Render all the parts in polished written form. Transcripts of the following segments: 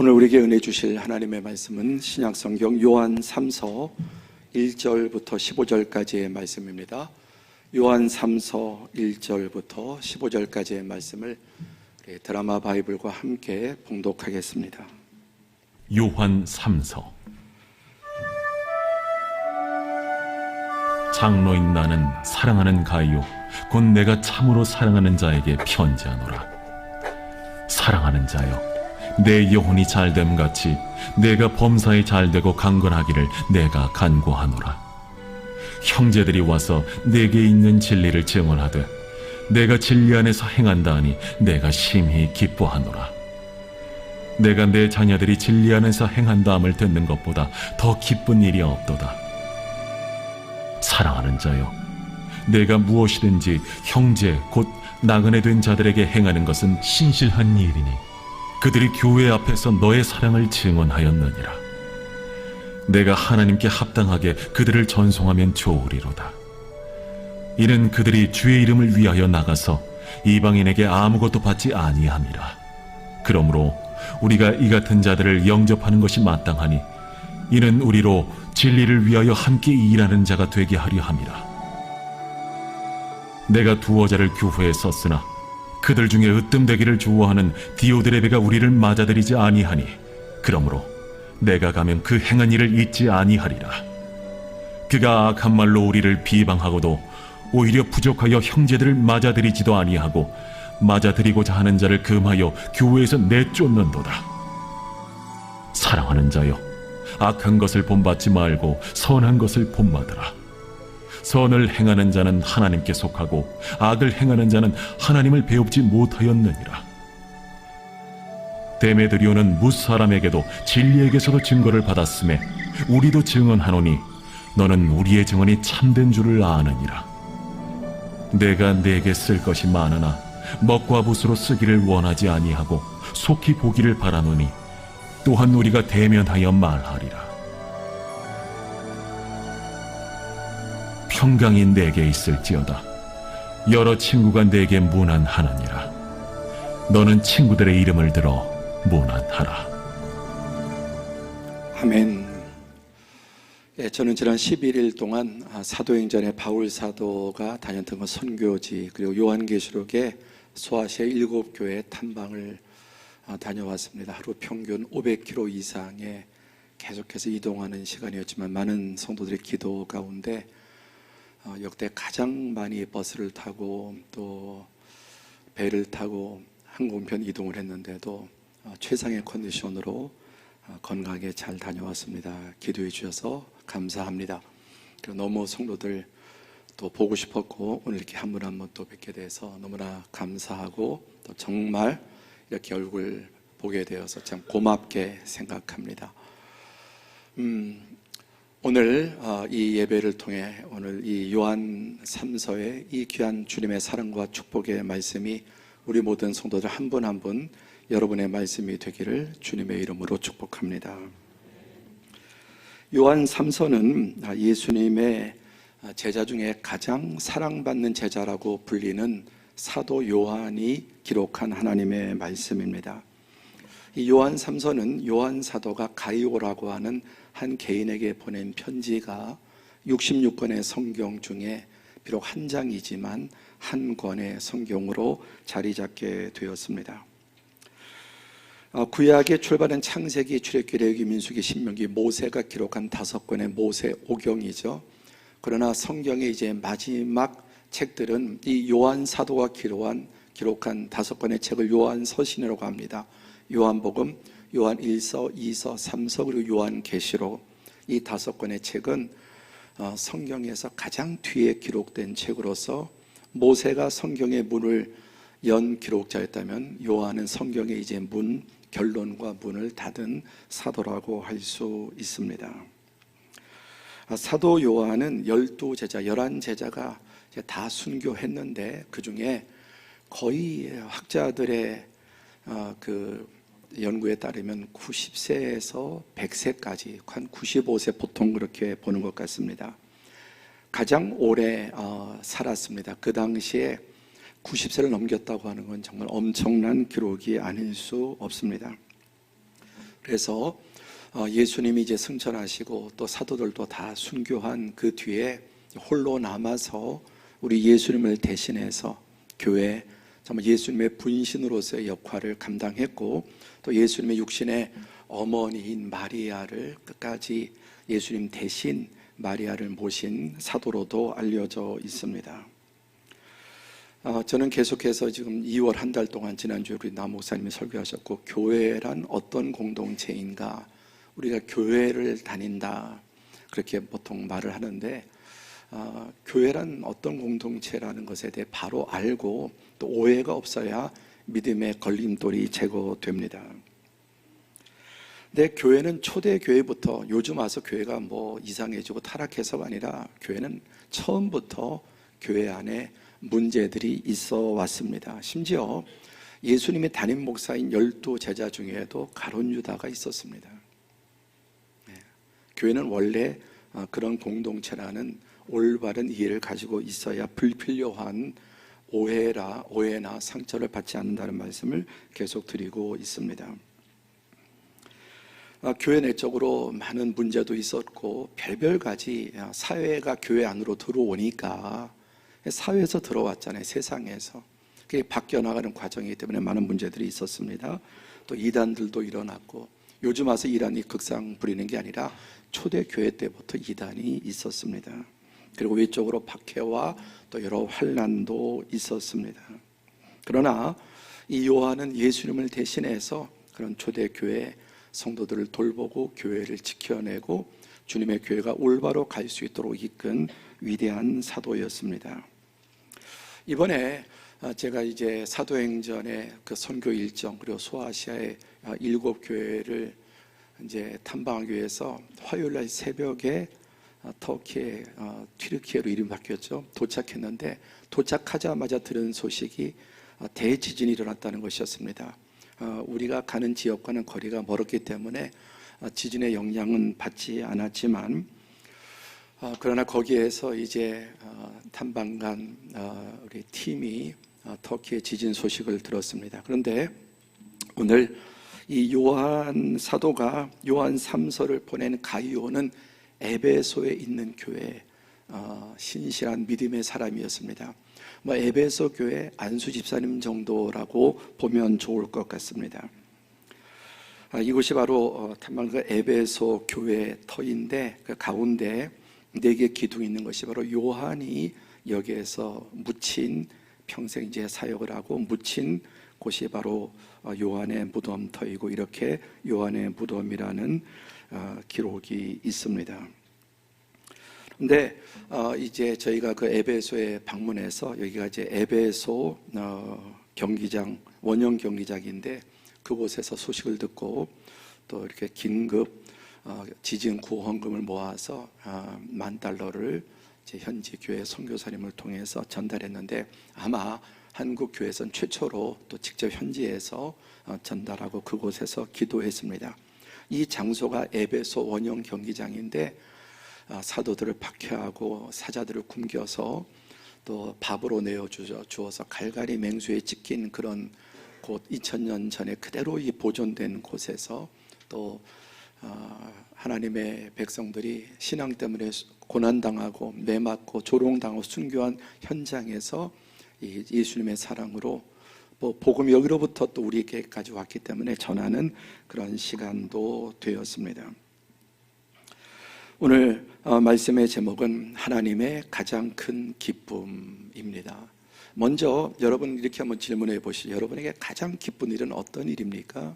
오늘 우리에게 은혜 주실 하나님의 말씀은 신약성경 요한 3서 1절부터 15절까지의 말씀입니다. 요한 3서 1절부터 15절까지의 말씀을 드라마 바이블과 함께 봉독하겠습니다. 요한 3서. 장로인 나는 사랑하는 가이오 곧 내가 참으로 사랑하는 자에게 편지하노라. 사랑하는 자여, 내 영혼이 잘됨 같이 내가 범사에 잘되고 강건하기를 내가 간구하노라. 형제들이 와서 내게 있는 진리를 증언하되 내가 진리 안에서 행한다 하니 내가 심히 기뻐하노라. 내가 내 자녀들이 진리 안에서 행한다함을 듣는 것보다 더 기쁜 일이 없도다. 사랑하는 자여, 내가 무엇이든지 형제 곧 나그네 된 자들에게 행하는 것은 신실한 일이니 그들이 교회 앞에서 너의 사랑을 증언하였느니라. 내가 하나님께 합당하게 그들을 전송하면 좋으리로다. 이는 그들이 주의 이름을 위하여 나가서 이방인에게 아무것도 받지 아니함이라. 그러므로 우리가 이 같은 자들을 영접하는 것이 마땅하니 이는 우리로 진리를 위하여 함께 일하는 자가 되게 하려 함이라. 내가 두어 자를 교회에 썼으나 그들 중에 으뜸되기를 좋아하는 디오드레베가 우리를 맞아들이지 아니하니 그러므로 내가 가면 그 행한 일을 잊지 아니하리라. 그가 악한 말로 우리를 비방하고도 오히려 부족하여 형제들을 맞아들이지도 아니하고 맞아들이고자 하는 자를 금하여 교회에서 내쫓는도다. 사랑하는 자여, 악한 것을 본받지 말고 선한 것을 본받으라. 선을 행하는 자는 하나님께 속하고 악을 행하는 자는 하나님을 배웁지 못하였느니라. 데메드리오는 무사람에게도 진리에게서도 증거를 받았음에 우리도 증언하노니 너는 우리의 증언이 참된 줄을 아느니라. 내가 네게 쓸 것이 많으나 먹과 붓으로 쓰기를 원하지 아니하고 속히 보기를 바라노니 또한 우리가 대면하여 말하리라. 평강이 내게 있을지어다. 여러 친구가 내게 문안하느니라. 너는 친구들의 이름을 들어 문안하라. 아멘. 저는 지난 11일 동안 사도행전의 바울 사도가 다녔던 선교지 그리고 요한계시록의 소아시아 7교회 탐방을 다녀왔습니다. 하루 평균 500km 이상의 계속해서 이동하는 시간이었지만 많은 성도들의 기도 가운데 역대 가장 많이 버스를 타고 또 배를 타고 항공편 이동을 했는데도 최상의 컨디션으로 건강하게 잘 다녀왔습니다. 기도해 주셔서 감사합니다. 그리고 너무 성도들 또 보고 싶었고 오늘 이렇게 한 분 한 분 또 뵙게 돼서 너무나 감사하고 또 정말 이렇게 얼굴 보게 되어서 참 고맙게 생각합니다. 오늘 이 예배를 통해 오늘 이 요한 3서의 이 귀한 주님의 사랑과 축복의 말씀이 우리 모든 성도들 한 분 한 분 여러분의 말씀이 되기를 주님의 이름으로 축복합니다. 요한 3서는 예수님의 제자 중에 가장 사랑받는 제자라고 불리는 사도 요한이 기록한 하나님의 말씀입니다. 이 요한 3서는 요한 사도가 가이오라고 하는 한 개인에게 보낸 편지가 66권의 성경 중에 비록 한 장이지만 한 권의 성경으로 자리 잡게 되었습니다. 구약의 출발은 창세기, 출애굽기, 레위기, 민수기, 신명기, 모세가 기록한 5권의 모세 오경이죠. 그러나 성경의 이제 마지막 책들은 이 요한 사도가 기록한 5권의 책을 요한 서신이라고 합니다. 요한복음, 요한 1서, 2서, 3서 그리고 요한계시록 이 5권의 책은 성경에서 가장 뒤에 기록된 책으로서 모세가 성경의 문을 연 기록자였다면 요한은 성경의 이제 결론과 문을 닫은 사도라고 할 수 있습니다. 사도 요한은 12제자, 11제자가 다 순교했는데 그 중에 거의 학자들의 연구에 따르면 90세에서 100세까지 한 95세 보통 그렇게 보는 것 같습니다. 가장 오래 살았습니다. 그 당시에 90세를 넘겼다고 하는 건 정말 엄청난 기록이 아닐 수 없습니다. 그래서 예수님이 이제 승천하시고 또 사도들도 다 순교한 그 뒤에 홀로 남아서 우리 예수님을 대신해서 교회, 정말 예수님의 분신으로서의 역할을 감당했고, 또 예수님의 육신의 어머니인 마리아를 끝까지 예수님 대신 마리아를 모신 사도로도 알려져 있습니다. 저는 계속해서 지금 2월 한 달 동안 지난주에 우리 남 목사님이 설교하셨고, 교회란 어떤 공동체인가, 우리가 교회를 다닌다 그렇게 보통 말을 하는데, 교회란 어떤 공동체라는 것에 대해 바로 알고 또 오해가 없어야 믿음의 걸림돌이 제거됩니다. 근데 교회는 초대교회부터, 요즘 와서 교회가 뭐 이상해지고 타락해서가 아니라 교회는 처음부터 교회 안에 문제들이 있어 왔습니다. 심지어 예수님의 담임 목사인 12제자 중에도 가룟 유다가 있었습니다. 교회는 원래 그런 공동체라는 올바른 이해를 가지고 있어야 불필요한 오해나 상처를 받지 않는다는 말씀을 계속 드리고 있습니다. 교회 내적으로 많은 문제도 있었고 별별 가지, 사회가 교회 안으로 들어오니까, 사회에서 들어왔잖아요. 세상에서 그게 바뀌어 나가는 과정이기 때문에 많은 문제들이 있었습니다. 또 이단들도 일어났고, 요즘 와서 이단이 극상 부리는 게 아니라 초대교회 때부터 이단이 있었습니다. 그리고 외적으로 박해와 또 여러 환난도 있었습니다. 그러나 이 요한은 예수님을 대신해서 그런 초대교회 성도들을 돌보고 교회를 지켜내고 주님의 교회가 올바로 갈 수 있도록 이끈 위대한 사도였습니다. 이번에 제가 이제 사도행전의 그 선교 일정, 그리고 소아시아의 7교회를 이제 탐방하기 위해서 화요일날 새벽에 터키의 튀르키예로 이름이 바뀌었죠. 도착했는데, 도착하자마자 들은 소식이 대지진이 일어났다는 것이었습니다. 우리가 가는 지역과는 거리가 멀었기 때문에 지진의 영향은 받지 않았지만, 그러나 거기에서 이제 탐방간 우리 팀이 터키의 지진 소식을 들었습니다. 그런데 오늘 이 요한 사도가 요한 3서를 보낸 가이오는 에베소에 있는 교회, 신실한 믿음의 사람이었습니다. 에베소 교회 안수 집사님 정도라고 보면 좋을 것 같습니다. 이곳이 바로 탐방그 에베소 교회 터인데, 그 가운데 4개 기둥이 있는 것이 바로 요한이 여기에서 묻힌, 평생 이제 사역을 하고 묻힌 곳이 바로 요한의 무덤터이고, 이렇게 요한의 무덤이라는 기록이 있습니다. 근데 이제 저희가 그 에베소에 방문해서, 여기가 이제 에베소 경기장, 원형 경기장인데, 그곳에서 소식을 듣고 또 이렇게 긴급 지진 구원금을 모아서 $10,000를 현지 교회 선교사님을 통해서 전달했는데, 아마 한국 교회에서는 최초로 또 직접 현지에서 전달하고 그곳에서 기도했습니다. 이 장소가 에베소 원형 경기장인데, 사도들을 박해하고 사자들을 굶겨서 또 밥으로 내어주어서 갈갈이 맹수에 찢긴 그런 곳, 2000년 전에 그대로 이 보존된 곳에서 또 하나님의 백성들이 신앙 때문에 고난당하고 매맞고 조롱당하고 순교한 현장에서 이 예수님의 사랑으로 복음이 여기로부터 또 우리에게까지 왔기 때문에 전하는 그런 시간도 되었습니다. 오늘 말씀의 제목은 하나님의 가장 큰 기쁨입니다. 먼저 여러분 이렇게 한번 질문해 보시죠. 여러분에게 가장 기쁜 일은 어떤 일입니까?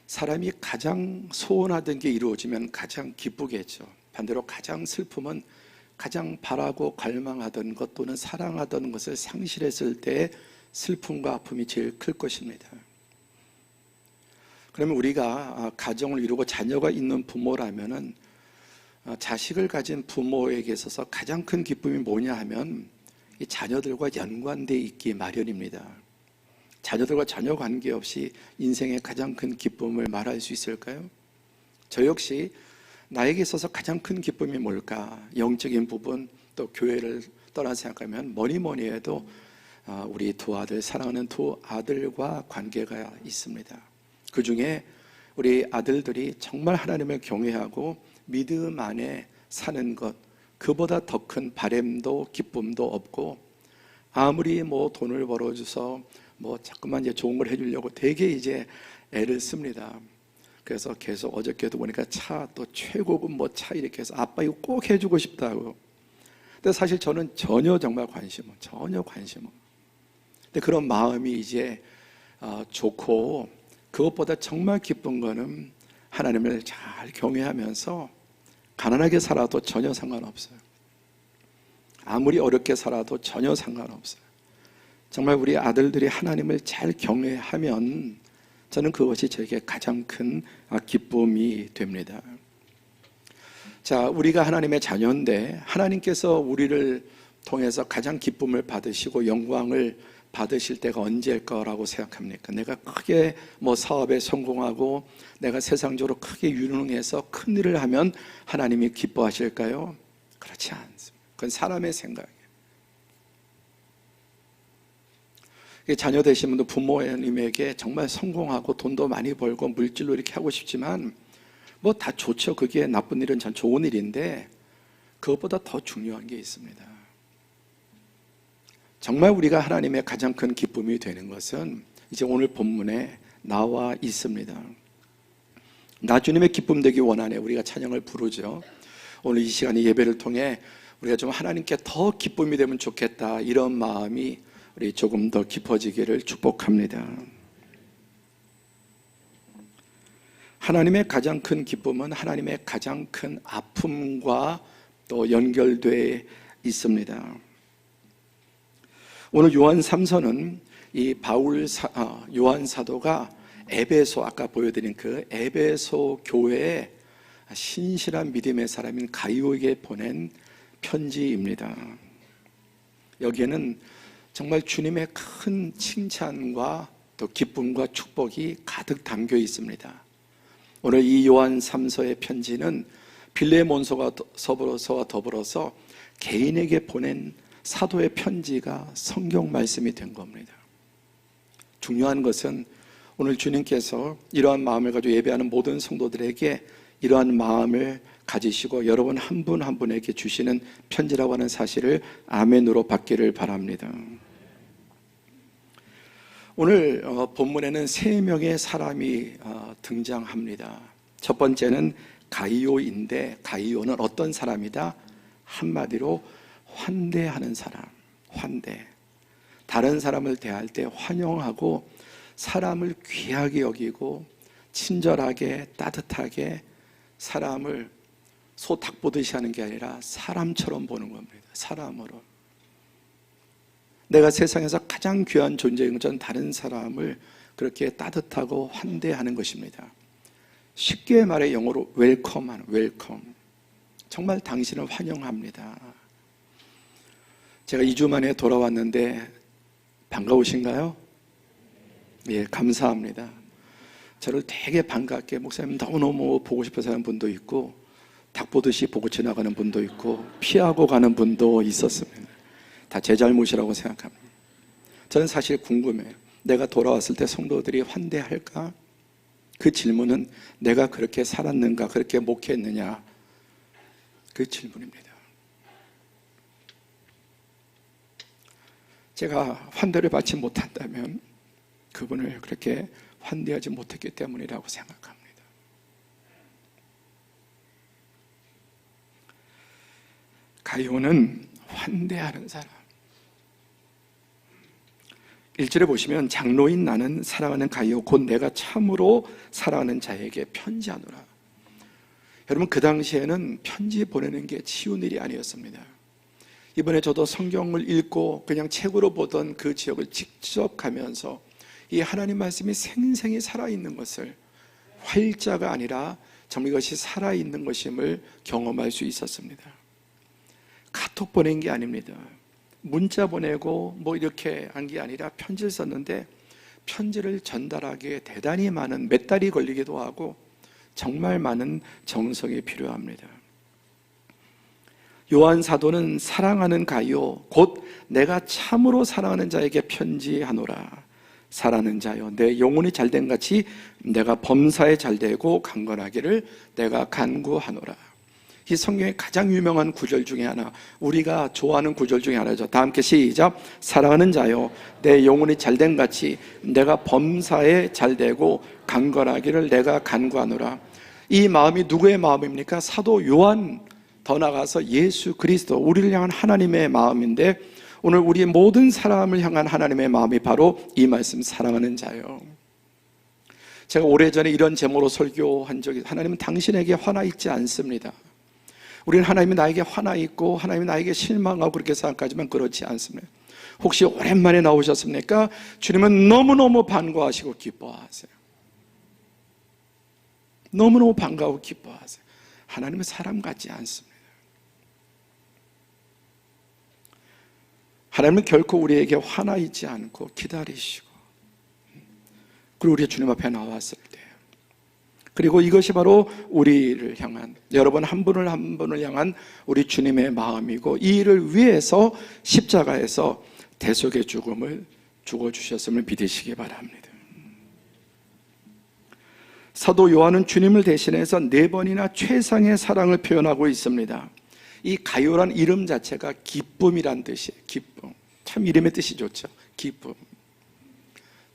사람이 가장 소원하던 게 이루어지면 가장 기쁘겠죠. 반대로 가장 슬픔은 가장 바라고 갈망하던 것 또는 사랑하던 것을 상실했을 때 슬픔과 아픔이 제일 클 것입니다. 그러면 우리가 가정을 이루고 자녀가 있는 부모라면은 자식을 가진 부모에게 있어서 가장 큰 기쁨이 뭐냐 하면 이 자녀들과 연관되어 있기 마련입니다. 자녀들과 전혀 관계없이 인생의 가장 큰 기쁨을 말할 수 있을까요? 저 역시 나에게 있어서 가장 큰 기쁨이 뭘까? 영적인 부분, 또 교회를 떠나 생각하면 뭐니 해도 우리 두 아들, 사랑하는 두 아들과 관계가 있습니다. 그 중에 우리 아들들이 정말 하나님을 경외하고 믿음 안에 사는 것, 그보다 더 큰 바램도 기쁨도 없고, 아무리 뭐 돈을 벌어줘서 뭐 자꾸만 이제 좋은 걸 해주려고 되게 이제 애를 씁니다. 그래서 계속 어저께도 보니까 차 또 최고급 뭐 차 이렇게 해서 아빠 이거 꼭 해주고 싶다고. 근데 사실 저는 전혀 정말 전혀 관심 없고. 근데 그런 마음이 이제 좋고, 그것보다 정말 기쁜 거는 하나님을 잘 경외하면서 가난하게 살아도 전혀 상관없어요. 아무리 어렵게 살아도 전혀 상관없어요. 정말 우리 아들들이 하나님을 잘 경외하면 저는 그것이 저에게 가장 큰 기쁨이 됩니다. 자, 우리가 하나님의 자녀인데 하나님께서 우리를 통해서 가장 기쁨을 받으시고 영광을 받으실 때가 언제일 거라고 생각합니까? 내가 크게 뭐 사업에 성공하고 내가 세상적으로 크게 유능해서 큰 일을 하면 하나님이 기뻐하실까요? 그렇지 않습니다. 그건 사람의 생각이에요. 자녀 되신 분도 부모님에게 정말 성공하고 돈도 많이 벌고 물질로 이렇게 하고 싶지만 뭐 다 좋죠. 그게 나쁜 일은 참 좋은 일인데 그것보다 더 중요한 게 있습니다. 정말 우리가 하나님의 가장 큰 기쁨이 되는 것은 이제 오늘 본문에 나와 있습니다. 나 주님의 기쁨 되기 원하네, 우리가 찬양을 부르죠. 오늘 이 시간에 예배를 통해 우리가 좀 하나님께 더 기쁨이 되면 좋겠다, 이런 마음이 우리 조금 더 깊어지기를 축복합니다. 하나님의 가장 큰 기쁨은 하나님의 가장 큰 아픔과 또 연결되어 있습니다. 오늘 요한 3서는 이 요한 사도가 에베소, 아까 보여드린 그 에베소 교회에 신실한 믿음의 사람인 가이오에게 보낸 편지입니다. 여기에는 정말 주님의 큰 칭찬과 또 기쁨과 축복이 가득 담겨 있습니다. 오늘 이 요한 3서의 편지는 빌레몬서와 더불어서 개인에게 보낸 사도의 편지가 성경 말씀이 된 겁니다. 중요한 것은 오늘 주님께서 이러한 마음을 가지고 예배하는 모든 성도들에게 이러한 마음을 가지시고 여러분 한 분 한 분에게 주시는 편지라고 하는 사실을 아멘으로 받기를 바랍니다. 오늘 본문에는 3명의 사람이 등장합니다. 첫 번째는 가이오인데, 가이오는 어떤 사람이다? 한마디로 환대하는 사람, 환대. 다른 사람을 대할 때 환영하고 사람을 귀하게 여기고 친절하게 따뜻하게 사람을 소 닭 보듯이 하는 게 아니라 사람처럼 보는 겁니다. 사람으로. 내가 세상에서 가장 귀한 존재인 전 다른 사람을 그렇게 따뜻하고 환대하는 것입니다. 쉽게 말해 영어로 웰컴하는, 웰컴. 정말 당신을 환영합니다. 제가 2주 만에 돌아왔는데 반가우신가요? 예, 감사합니다. 저를 되게 반갑게, 목사님 너무너무 보고 싶어서 하는 분도 있고 닭 보듯이 보고 지나가는 분도 있고 피하고 가는 분도 있었습니다. 다 제 잘못이라고 생각합니다. 저는 사실 궁금해요. 내가 돌아왔을 때 성도들이 환대할까? 그 질문은 내가 그렇게 살았는가, 그렇게 목회했느냐, 그 질문입니다. 제가 환대를 받지 못한다면 그분을 그렇게 환대하지 못했기 때문이라고 생각합니다. 가이오는 환대하는 사람. 1절에 보시면 장로인 나는 사랑하는 가이오 곧 내가 참으로 사랑하는 자에게 편지하노라. 여러분, 그 당시에는 편지 보내는 게 쉬운 일이 아니었습니다. 이번에 저도 성경을 읽고 그냥 책으로 보던 그 지역을 직접 가면서 이 하나님 말씀이 생생히 살아있는 것을, 활자가 아니라 정말 이것이 살아있는 것임을 경험할 수 있었습니다. 카톡 보낸 게 아닙니다. 문자 보내고 뭐 이렇게 한 게 아니라 편지를 썼는데 편지를 전달하기에 대단히 많은, 몇 달이 걸리기도 하고 정말 많은 정성이 필요합니다. 요한 사도는 사랑하는 가이오 곧 내가 참으로 사랑하는 자에게 편지하노라. 사랑하는 자여, 내 영혼이 잘된 같이 내가 범사에 잘되고 강건하기를 내가 간구하노라. 이 성경의 가장 유명한 구절 중에 하나, 우리가 좋아하는 구절 중에 하나죠. 다 함께 시작. 사랑하는 자여, 내 영혼이 잘된 같이 내가 범사에 잘되고 강건하기를 내가 간구하노라. 이 마음이 누구의 마음입니까? 사도 요한, 더 나아가서 예수 그리스도, 우리를 향한 하나님의 마음인데, 오늘 우리의 모든 사람을 향한 하나님의 마음이 바로 이 말씀, 사랑하는 자요. 제가 오래전에 이런 제목으로 설교한 적이, 하나님은 당신에게 화나 있지 않습니다. 우리는 하나님이 나에게 화나 있고 하나님이 나에게 실망하고 그렇게 생각하지만 그렇지 않습니다. 혹시 오랜만에 나오셨습니까? 주님은 너무너무 반가워하시고 기뻐하세요. 너무너무 반가워 기뻐하세요. 하나님은 사람 같지 않습니다. 하나님은 결코 우리에게 화나 있지 않고 기다리시고, 그리고 우리 주님 앞에 나왔을 때, 그리고 이것이 바로 우리를 향한, 여러분 한 분을 한 분을 향한 우리 주님의 마음이고, 이 일을 위해서 십자가에서 대속의 죽음을 죽어주셨음을 믿으시기 바랍니다. 사도 요한은 주님을 대신해서 4번이나 최상의 사랑을 표현하고 있습니다. 이 가요란 이름 자체가 기쁨이란 뜻이에요. 기쁨. 참 이름의 뜻이 좋죠. 기쁨.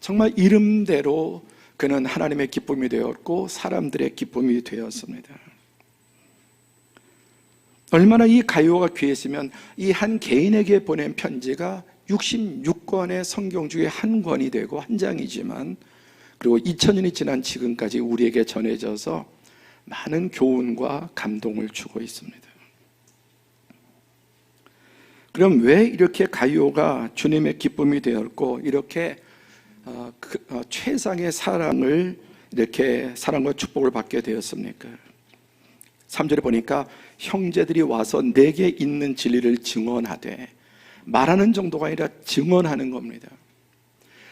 정말 이름대로 그는 하나님의 기쁨이 되었고 사람들의 기쁨이 되었습니다. 얼마나 이 가요가 귀했으면 이 한 개인에게 보낸 편지가 66권의 성경 중에 한 권이 되고 한 장이지만, 그리고 2000년이 지난 지금까지 우리에게 전해져서 많은 교훈과 감동을 주고 있습니다. 그럼 왜 이렇게 가요가 주님의 기쁨이 되었고 이렇게 최상의 사랑을, 이렇게 사랑과 축복을 받게 되었습니까? 3절에 보니까 형제들이 와서 내게 있는 진리를 증언하되, 말하는 정도가 아니라 증언하는 겁니다.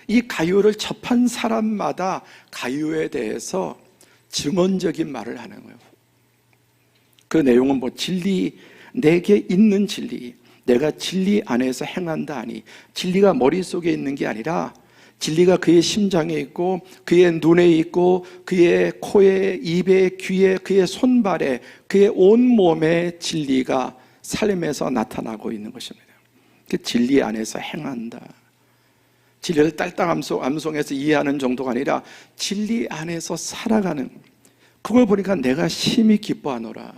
이 가요를 접한 사람마다 가요에 대해서 증언적인 말을 하는 거예요. 그 내용은 뭐 진리, 내게 있는 진리, 내가 진리 안에서 행한다 하니, 진리가 머릿속에 있는 게 아니라 진리가 그의 심장에 있고 그의 눈에 있고 그의 코에, 입에, 귀에, 그의 손발에, 그의 온몸에 진리가 삶에서 나타나고 있는 것입니다. 그 진리 안에서 행한다. 진리를 딸딱 암송해서 이해하는 정도가 아니라 진리 안에서 살아가는, 그걸 보니까 내가 심히 기뻐하노라.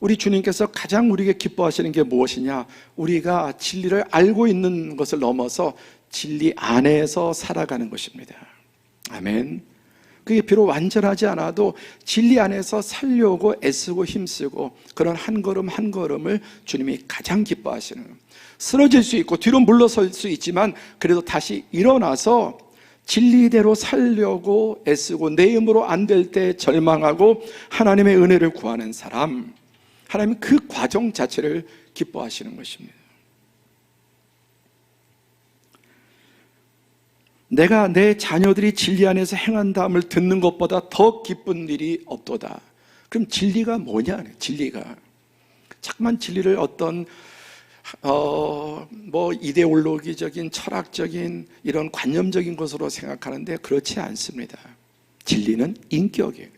우리 주님께서 가장 우리에게 기뻐하시는 게 무엇이냐? 우리가 진리를 알고 있는 것을 넘어서 진리 안에서 살아가는 것입니다. 아멘. 그게 비록 완전하지 않아도 진리 안에서 살려고 애쓰고 힘쓰고, 그런 한 걸음 한 걸음을 주님이 가장 기뻐하시는, 쓰러질 수 있고 뒤로 물러설 수 있지만 그래도 다시 일어나서 진리대로 살려고 애쓰고, 내 힘으로 안 될 때 절망하고 하나님의 은혜를 구하는 사람, 하나님은 그 과정 자체를 기뻐하시는 것입니다. 내가 내 자녀들이 진리 안에서 행한다함을 듣는 것보다 더 기쁜 일이 없도다. 그럼 진리가 뭐냐? 진리가 자꾸만 진리를 어떤 이데올로기적인, 철학적인 이런 관념적인 것으로 생각하는데 그렇지 않습니다. 진리는 인격이에요.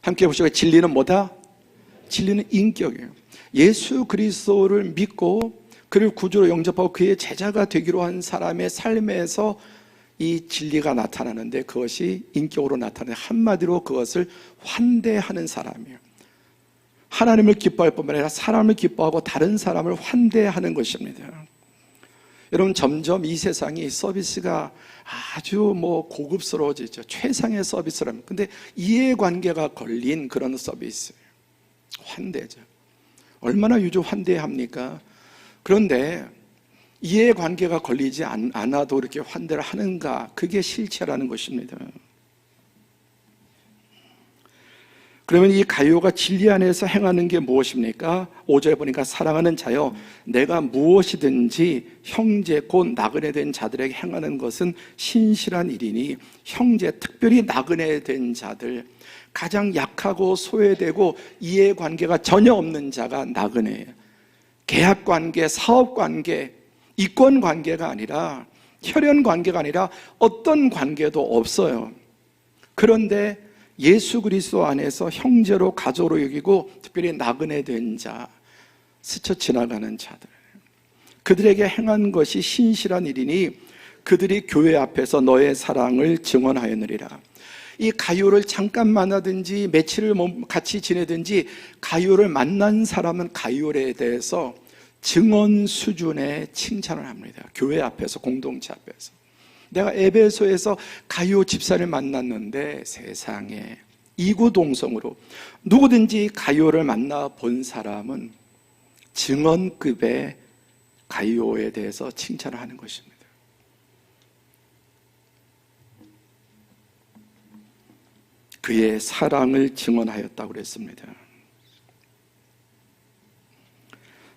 함께 보시고, 진리는 뭐다? 진리는 인격이에요. 예수 그리스도를 믿고 그를 구주로 영접하고 그의 제자가 되기로 한 사람의 삶에서 이 진리가 나타나는데, 그것이 인격으로 나타나는, 한마디로 그것을 환대하는 사람이에요. 하나님을 기뻐할 뿐만 아니라 사람을 기뻐하고 다른 사람을 환대하는 것입니다. 여러분, 점점 이 세상이 서비스가 아주 고급스러워지죠. 최상의 서비스라면. 근데 이해관계가 걸린 그런 서비스, 환대죠. 얼마나 요즘 환대합니까? 그런데 이해관계가 걸리지 않아도 이렇게 환대를 하는가? 그게 실체라는 것입니다. 그러면 이 가요가 진리 안에서 행하는 게 무엇입니까? 5절에 보니까 사랑하는 자여, 내가 무엇이든지 형제 곧 나그네 된 자들에게 행하는 것은 신실한 일이니, 형제, 특별히 나그네 된 자들, 가장 약하고 소외되고 이해관계가 전혀 없는 자가 나그네예요. 계약관계, 사업관계, 이권 관계가 아니라, 혈연 관계가 아니라 어떤 관계도 없어요. 그런데 예수 그리스도 안에서 형제로 가족으로 여기고 특별히 나그네 된 자, 스쳐 지나가는 자들, 그들에게 행한 것이 신실한 일이니 그들이 교회 앞에서 너의 사랑을 증언하였느니라. 이 가요를 잠깐 만나든지 며칠을 같이 지내든지 가요를 만난 사람은 가요에 대해서 증언 수준의 칭찬을 합니다. 교회 앞에서, 공동체 앞에서. 내가 에베소에서 가요 집사를 만났는데 세상에 이구동성으로 누구든지 가요를 만나 본 사람은 증언급의 가요에 대해서 칭찬을 하는 것입니다. 그의 사랑을 증언하였다고 그랬습니다.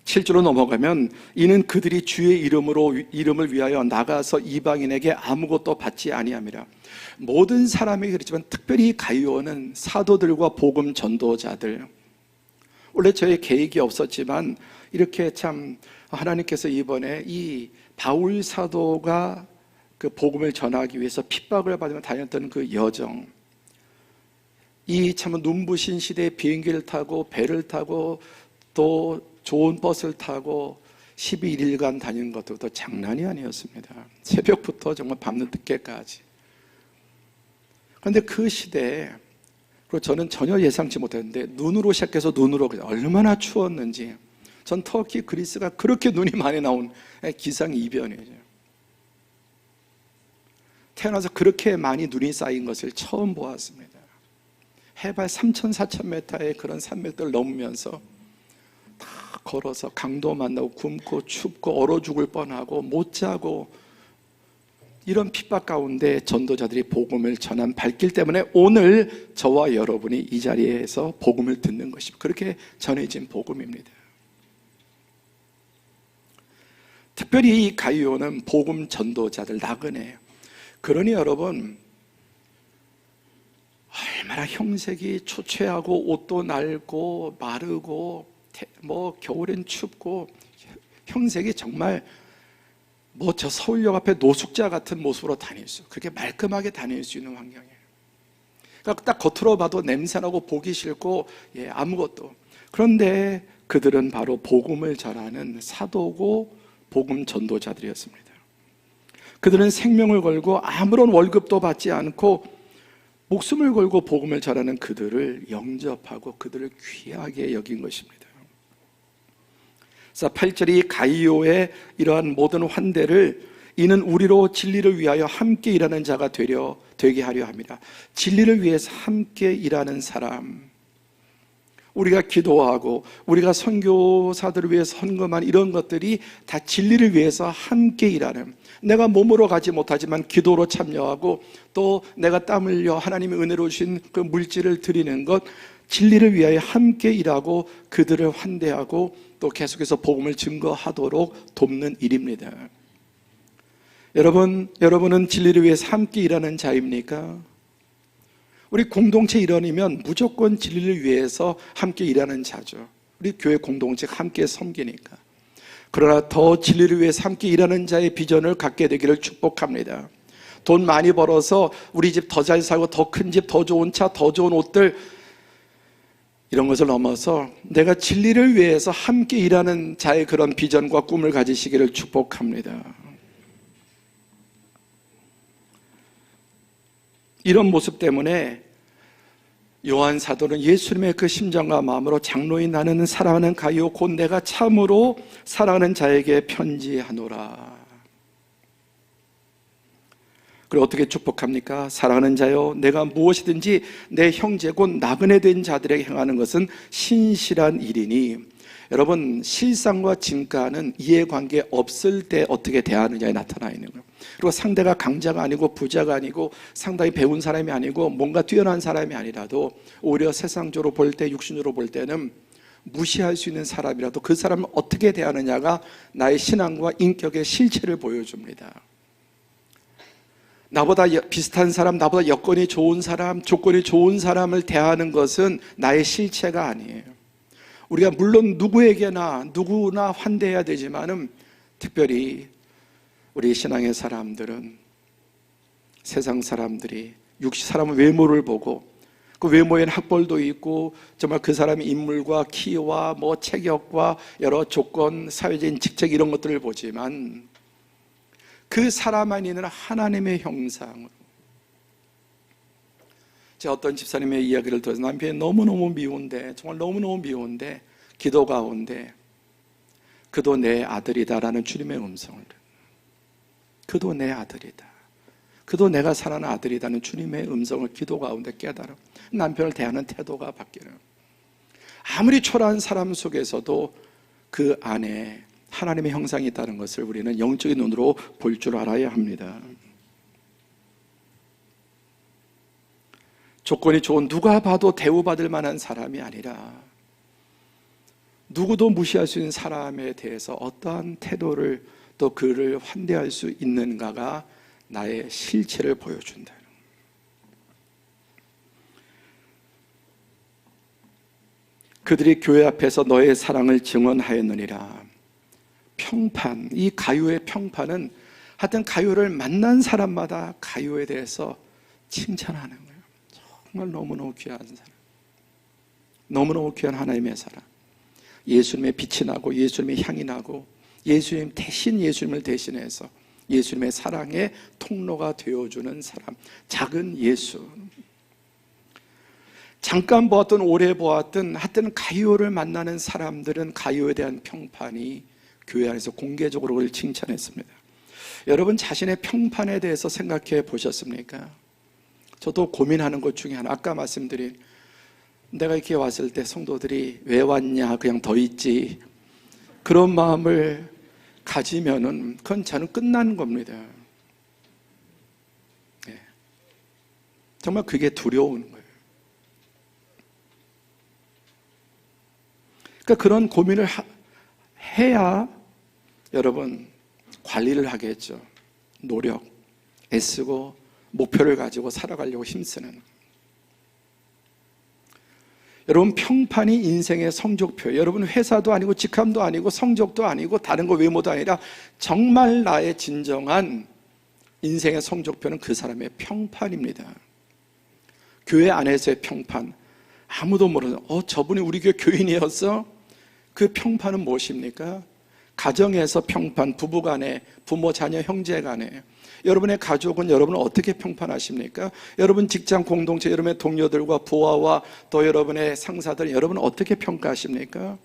7절로 넘어가면 이는 그들이 주의 이름을 위하여 나가서 이방인에게 아무것도 받지 아니함이라. 모든 사람이 그렇지만 특별히 가이오는 사도들과 복음 전도자들, 원래 저의 계획이 없었지만 이렇게 참 하나님께서 이번에 이 바울 사도가 그 복음을 전하기 위해서 핍박을 받으며 다녔던 그 여정, 이 참 눈부신 시대에 비행기를 타고 배를 타고 또 좋은 버스를 타고 11일간 다니는 것도 장난이 아니었습니다. 새벽부터 정말 밤늦게까지. 그런데 그 시대에, 그리고 저는 전혀 예상치 못했는데 눈으로 시작해서 눈으로 얼마나 추웠는지, 전 터키, 그리스가 그렇게 눈이 많이 나온 기상이변이죠. 태어나서 그렇게 많이 눈이 쌓인 것을 처음 보았습니다. 해발 3,000, 4,000m의 그런 산맥들을 넘으면서 다 걸어서 강도 만나고 굶고 춥고 얼어 죽을 뻔하고 못 자고, 이런 핍박 가운데 전도자들이 복음을 전한 발길 때문에 오늘 저와 여러분이 이 자리에서 복음을 듣는 것입니다. 그렇게 전해진 복음입니다. 특별히 이 가이오는 복음 전도자들, 나그네예요. 그러니 여러분, 얼마나 형색이 초췌하고 옷도 낡고 마르고 겨울엔 춥고 형색이 정말 저 서울역 앞에 노숙자 같은 모습으로 다닐 수, 그렇게 말끔하게 다닐 수 있는 환경이에요. 그러니까 딱 겉으로 봐도 냄새나고 보기 싫고 아무것도. 그런데 그들은 바로 복음을 전하는 사도고 복음 전도자들이었습니다. 그들은 생명을 걸고 아무런 월급도 받지 않고 목숨을 걸고 복음을 전하는 그들을 영접하고 그들을 귀하게 여긴 것입니다. 그래서 8절이 가이오의 이러한 모든 환대를 이는 우리로 진리를 위하여 함께 일하는 자가 되게 하려 함이라. 진리를 위해서 함께 일하는 사람, 우리가 기도하고 우리가 선교사들을 위해서 헌금한 이런 것들이 다 진리를 위해서 함께 일하는, 내가 몸으로 가지 못하지만 기도로 참여하고 또 내가 땀 흘려 하나님의 은혜로 주신 그 물질을 드리는 것, 진리를 위하여 함께 일하고 그들을 환대하고 또 계속해서 복음을 증거하도록 돕는 일입니다. 여러분은 진리를 위해서 함께 일하는 자입니까? 우리 공동체 일원이면 무조건 진리를 위해서 함께 일하는 자죠. 우리 교회 공동체가 함께 섬기니까. 그러나 더 진리를 위해서 함께 일하는 자의 비전을 갖게 되기를 축복합니다. 돈 많이 벌어서 우리 집 더 잘 살고 더 큰 집, 더 좋은 차, 더 좋은 옷들, 이런 것을 넘어서 내가 진리를 위해서 함께 일하는 자의 그런 비전과 꿈을 가지시기를 축복합니다. 이런 모습 때문에 요한 사도는 예수님의 그 심정과 마음으로 장로인 나는 사랑하는 가이오 곧 내가 참으로 사랑하는 자에게 편지하노라. 그리고 어떻게 축복합니까? 사랑하는 자여, 내가 무엇이든지 내 형제 곧 나그네 된 자들에게 행하는 것은 신실한 일이니. 여러분, 실상과 진가는 이해관계 없을 때 어떻게 대하느냐에 나타나 있는 거예요. 그리고 상대가 강자가 아니고 부자가 아니고 상당히 배운 사람이 아니고 뭔가 뛰어난 사람이 아니라도 오히려 세상적으로 볼 때, 육신적으로 볼 때는 무시할 수 있는 사람이라도 그 사람을 어떻게 대하느냐가 나의 신앙과 인격의 실체를 보여줍니다. 나보다 비슷한 사람, 나보다 여건이 좋은 사람, 조건이 좋은 사람을 대하는 것은 나의 실체가 아니에요. 우리가 물론 누구나 환대해야 되지만은 특별히 우리 신앙의 사람들은 세상 사람들이 사람의 외모를 보고 그 외모에는 학벌도 있고 정말 그 사람의 인물과 키와 뭐 체격과 여러 조건, 사회적인 직책 이런 것들을 보지만 그 사람 안에 있는 하나님의 형상으로, 제가 어떤 집사님의 이야기를 들어서 남편이 너무너무 미운데, 정말 너무너무 미운데 기도 가운데 그도 내 아들이다라는 주님의 음성을, 그도 내 아들이다, 그도 내가 사랑하는 아들이라는 주님의 음성을 기도 가운데 깨달아 남편을 대하는 태도가 바뀌는, 아무리 초라한 사람 속에서도 그 안에 하나님의 형상이 있다는 것을 우리는 영적인 눈으로 볼 줄 알아야 합니다. 조건이 좋은 누가 봐도 대우받을 만한 사람이 아니라 누구도 무시할 수 있는 사람에 대해서 어떠한 태도를 또 그를 환대할 수 있는가가 나의 실체를 보여준다. 그들이 교회 앞에서 너의 사랑을 증언하였느니라. 평판, 이 가요의 평판은 하여튼 가요를 만난 사람마다 가요에 대해서 칭찬하는 거예요. 정말 너무너무 귀한 사람, 너무너무 귀한 하나님의 사람, 예수님의 빛이 나고 예수님의 향이 나고 예수님 대신, 예수님을 대신해서 예수님의 사랑의 통로가 되어주는 사람, 작은 예수. 잠깐 보았든 오래 보았든 하여튼 가요를 만나는 사람들은 가요에 대한 평판이 교회 안에서 공개적으로 그를 칭찬했습니다. 여러분 자신의 평판에 대해서 생각해 보셨습니까? 저도 고민하는 것 중에 하나, 아까 말씀드린, 내가 이렇게 왔을 때 성도들이 왜 왔냐, 그냥 더 있지, 그런 마음을 가지면은 그건 저는 끝난 겁니다. 네. 정말 그게 두려운 거예요. 그러니까 그런 고민을 해야 여러분 관리를 하겠죠. 노력, 애쓰고 목표를 가지고 살아가려고 힘쓰는. 여러분 평판이 인생의 성적표, 여러분 회사도 아니고 직함도 아니고 성적도 아니고 다른 거 외모도 아니라 정말 나의 진정한 인생의 성적표는 그 사람의 평판입니다. 교회 안에서의 평판, 아무도 모르는, 저분이 우리 교회 교인이었어? 그 평판은 무엇입니까? 가정에서 평판, 부부간에, 부모, 자녀, 형제간에, 여러분의 가족은 여러분을 어떻게 평판하십니까? 여러분 직장 공동체, 여러분의 동료들과 부하와 또 여러분의 상사들, 여러분은 어떻게 평가하십니까?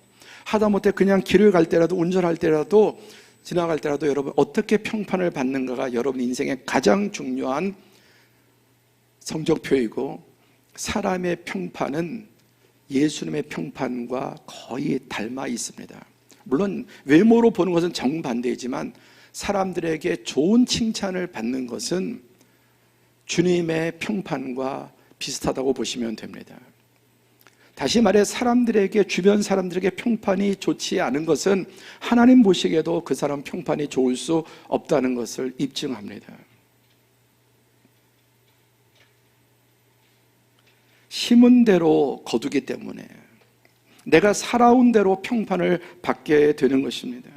하다못해 그냥 길을 갈 때라도, 운전할 때라도, 지나갈 때라도 여러분 어떻게 평판을 받는가가 여러분 인생의 가장 중요한 성적표이고, 사람의 평판은 예수님의 평판과 거의 닮아 있습니다. 물론 외모로 보는 것은 정반대이지만 사람들에게 좋은 칭찬을 받는 것은 주님의 평판과 비슷하다고 보시면 됩니다. 다시 말해 사람들에게, 주변 사람들에게 평판이 좋지 않은 것은 하나님 보시기에도 그 사람 평판이 좋을 수 없다는 것을 입증합니다. 심은 대로 거두기 때문에 내가 살아온 대로 평판을 받게 되는 것입니다.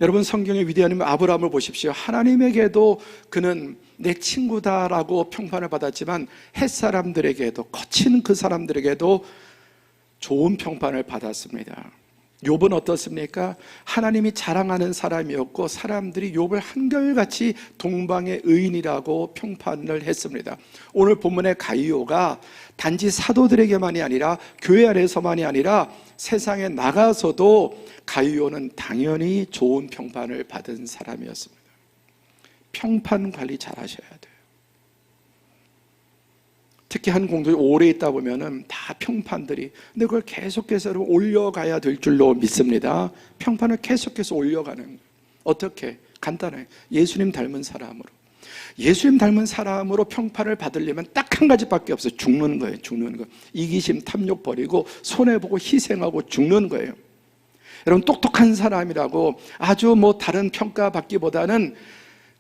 여러분 성경의 위대한 아브라함을 보십시오. 하나님에게도 그는 내 친구다라고 평판을 받았지만 햇사람들에게도, 거친 그 사람들에게도 좋은 평판을 받았습니다. 욥은 어떻습니까? 하나님이 자랑하는 사람이었고 사람들이 욥을 한결같이 동방의 의인이라고 평판을 했습니다. 오늘 본문의 가이오가 단지 사도들에게만이 아니라 교회 안에서만이 아니라 세상에 나가서도 가이오는 당연히 좋은 평판을 받은 사람이었습니다. 평판 관리 잘 하셔야 돼요. 특히 한 공동에 오래 있다 보면은 다 평판들이, 근데 그걸 계속해서 올려가야 될 줄로 믿습니다. 평판을 계속해서 올려가는 거예요. 어떻게? 간단해요. 예수님 닮은 사람으로. 예수님 닮은 사람으로 평판을 받으려면 딱 한 가지밖에 없어요. 죽는 거예요. 죽는 거. 이기심, 탐욕 버리고 손해보고 희생하고 죽는 거예요. 여러분 똑똑한 사람이라고 아주 다른 평가받기보다는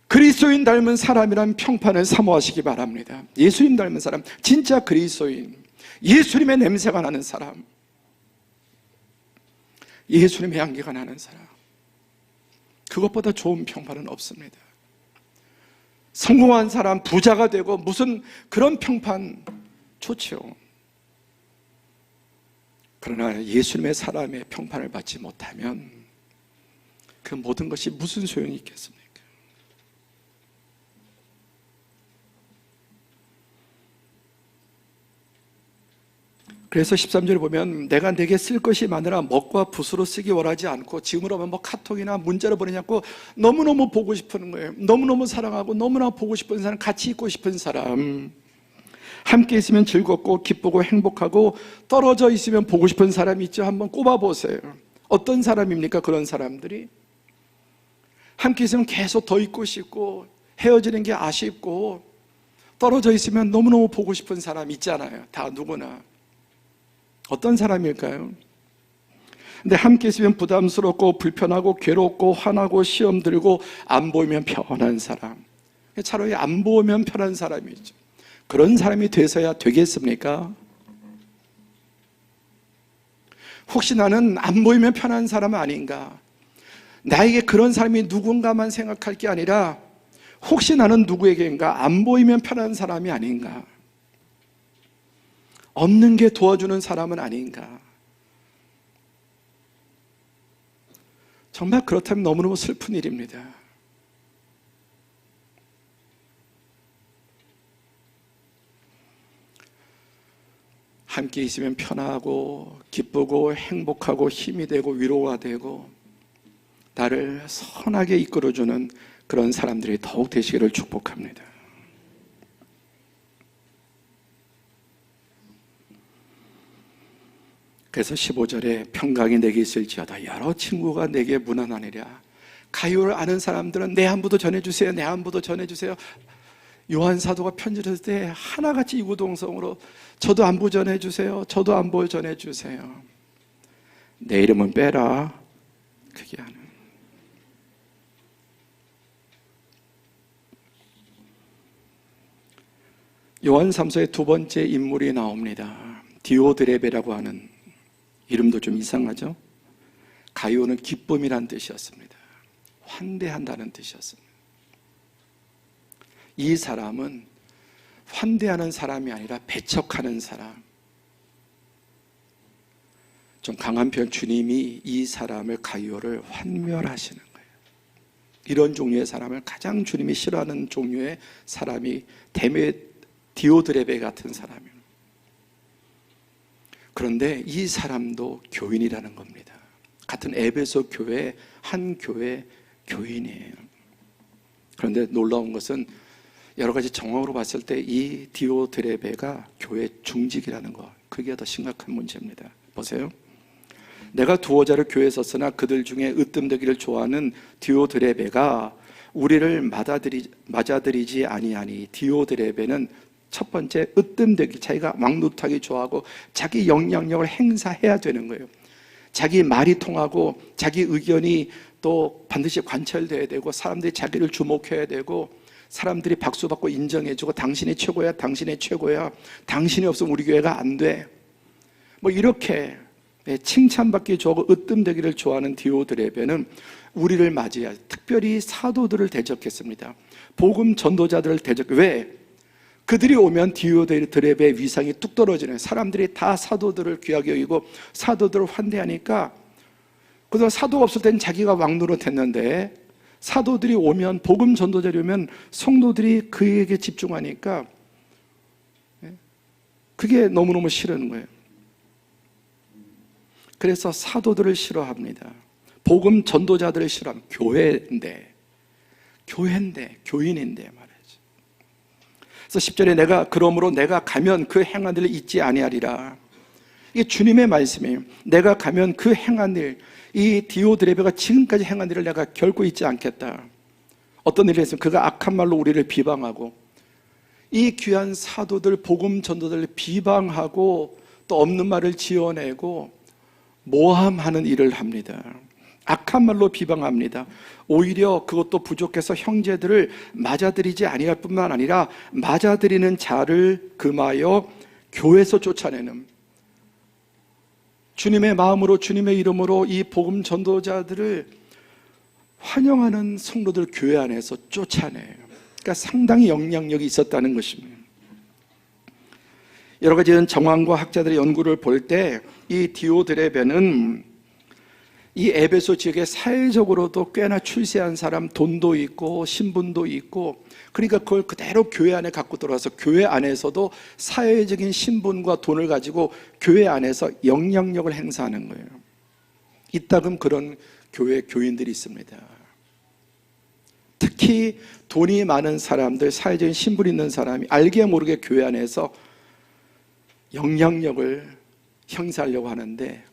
그리스도인 닮은 사람이란 평판을 사모하시기 바랍니다. 예수님 닮은 사람, 진짜 그리스도인, 예수님의 냄새가 나는 사람, 예수님의 향기가 나는 사람, 그것보다 좋은 평판은 없습니다. 성공한 사람, 부자가 되고 무슨 그런 평판 좋죠. 그러나 예수님의 사람의 평판을 받지 못하면 그 모든 것이 무슨 소용이 있겠습니까? 그래서 13절에 보면 내가 내게 쓸 것이 많으라 먹과 붓으로 쓰기 원하지 않고, 지금으로 하면 뭐 카톡이나 문자로 보내지 않고 너무너무 보고 싶은 거예요. 너무너무 사랑하고 너무나 보고 싶은 사람, 같이 있고 싶은 사람, 함께 있으면 즐겁고 기쁘고 행복하고 떨어져 있으면 보고 싶은 사람이 있죠. 한번 꼽아보세요. 어떤 사람입니까? 그런 사람들이 함께 있으면 계속 더 있고 싶고 헤어지는 게 아쉽고 떨어져 있으면 너무너무 보고 싶은 사람 있잖아요. 다 누구나. 어떤 사람일까요? 근데 함께 있으면 부담스럽고 불편하고 괴롭고 화나고 시험 들고 안 보이면 편한 사람, 차라리 안 보면 편한 사람이죠. 그런 사람이 돼서야 되겠습니까? 혹시 나는 안 보이면 편한 사람 아닌가? 나에게 그런 사람이 누군가만 생각할 게 아니라 혹시 나는 누구에게인가 안 보이면 편한 사람이 아닌가? 없는 게 도와주는 사람은 아닌가? 정말 그렇다면 너무너무 슬픈 일입니다. 함께 있으면 편하고 기쁘고 행복하고 힘이 되고 위로가 되고 나를 선하게 이끌어주는 그런 사람들이 더욱 되시기를 축복합니다. 그래서 15절에 평강이 내게 있을지어다 여러 친구가 내게 무난하니라. 가요를 아는 사람들은 내 안부도 전해주세요, 내 안부도 전해주세요. 요한 사도가 편지를 쓸 때 하나같이 이구동성으로 저도 안부 전해주세요, 저도 안부 전해주세요. 내 이름은 빼라, 그게 하는. 요한 3서의 두 번째 인물이 나옵니다. 디오드레베라고 하는, 이름도 좀 이상하죠? 가요는 기쁨이란 뜻이었습니다. 환대한다는 뜻이었습니다. 이 사람은 환대하는 사람이 아니라 배척하는 사람. 좀 강한 편, 주님이 이 사람을, 가요를 환멸하시는 거예요. 이런 종류의 사람을 가장 주님이 싫어하는 종류의 사람이 디오드레베 같은 사람이에요. 그런데 이 사람도 교인이라는 겁니다. 같은 에베소 교회 한 교회 교인이에요. 그런데 놀라운 것은 여러 가지 정황으로 봤을 때 이 디오드레베가 교회 중직이라는 것, 그게 더 심각한 문제입니다. 보세요. 내가 두어 자를 교회에 썼으나 그들 중에 으뜸되기를 좋아하는 디오드레베가 우리를 맞아들이지 아니하니. 디오드레베는 첫 번째 으뜸되기, 자기가 왕노릇하기 좋아하고 자기 영향력을 행사해야 되는 거예요. 자기 말이 통하고 자기 의견이 또 반드시 관철돼야 되고 사람들이 자기를 주목해야 되고 사람들이 박수받고 인정해주고 당신이 최고야, 당신이 최고야, 당신이 없으면 우리 교회가 안 돼, 뭐 이렇게 칭찬받기 좋아하고 으뜸되기를 좋아하는 디오드레베는 우리를 맞이해 특별히 사도들을 대적했습니다. 복음 전도자들을 왜? 그들이 오면 디오드레베의 위상이 뚝 떨어지는, 사람들이 다 사도들을 귀하게 여기고 사도들을 환대하니까, 그동안 사도가 없을 때는 자기가 왕노릇했는데 사도들이 오면, 복음 전도자들이 오면 성도들이 그에게 집중하니까 그게 너무너무 싫은 거예요. 그래서 사도들을 싫어합니다. 복음 전도자들을 싫어합니다. 교회인데 교인인데 말이죠. 그래서 10절에 그러므로 내가 가면 그 행한 일을 잊지 아니하리라. 이게 주님의 말씀이에요. 내가 가면 그 행한 일, 이 디오드레베가 지금까지 행한 일을 내가 결코 잊지 않겠다. 어떤 일을 했으면 그가 악한 말로 우리를 비방하고 이 귀한 사도들, 복음 전도들을 비방하고 또 없는 말을 지어내고 모함하는 일을 합니다. 악한 말로 비방합니다. 오히려 그것도 부족해서 형제들을 맞아들이지 아니할 뿐만 아니라 맞아들이는 자를 금하여 교회에서 쫓아내는, 주님의 마음으로 주님의 이름으로 이 복음 전도자들을 환영하는 성도들 교회 안에서 쫓아내요. 그러니까 상당히 영향력이 있었다는 것입니다. 여러 가지 정황과 학자들의 연구를 볼 때 이 디오드레베는 이 에베소 지역에 사회적으로도 꽤나 출세한 사람, 돈도 있고 신분도 있고, 그러니까 그걸 그대로 교회 안에 갖고 들어와서 교회 안에서도 사회적인 신분과 돈을 가지고 교회 안에서 영향력을 행사하는 거예요. 이따금 그런 교회 교인들이 있습니다. 특히 돈이 많은 사람들, 사회적인 신분 있는 사람이 알게 모르게 교회 안에서 영향력을 행사하려고 하는데,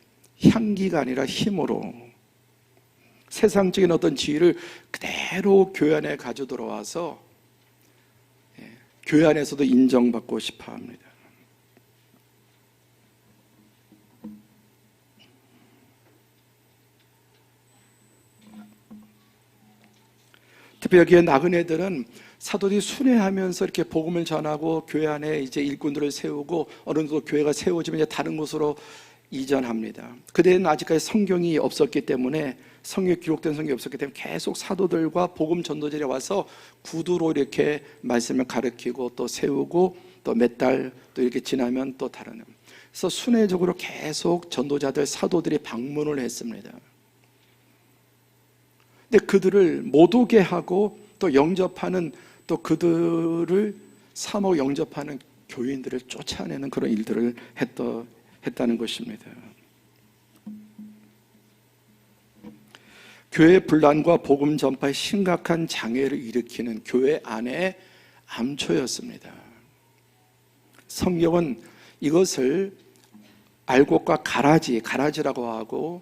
향기가 아니라 힘으로 세상적인 어떤 지위를 그대로 교회 안에 가져 들어와서 교회 안에서도 인정받고 싶어 합니다. 특히 여기에 나그네들은 사도들이 순회하면서 이렇게 복음을 전하고 교회 안에 이제 일꾼들을 세우고 어느 정도 교회가 세워지면 이제 다른 곳으로 이전합니다. 그때는 아직까지 성경이 없었기 때문에, 성경에 기록된 성경이 없었기 때문에 계속 사도들과 복음 전도자들이 와서 구두로 이렇게 말씀을 가르치고 또 세우고 또 몇 달 또 이렇게 지나면 또 다른. 그래서 순회적으로 계속 전도자들, 사도들이 방문을 했습니다. 근데 그들을 못 오게 하고 또 영접하는, 또 그들을 사모 영접하는 교인들을 쫓아내는 그런 일들을 했다는 것입니다. 교회 분란과 복음 전파에 심각한 장애를 일으키는 교회 안의 암초였습니다. 성경은 이것을 알곡과 가라지라고 하고,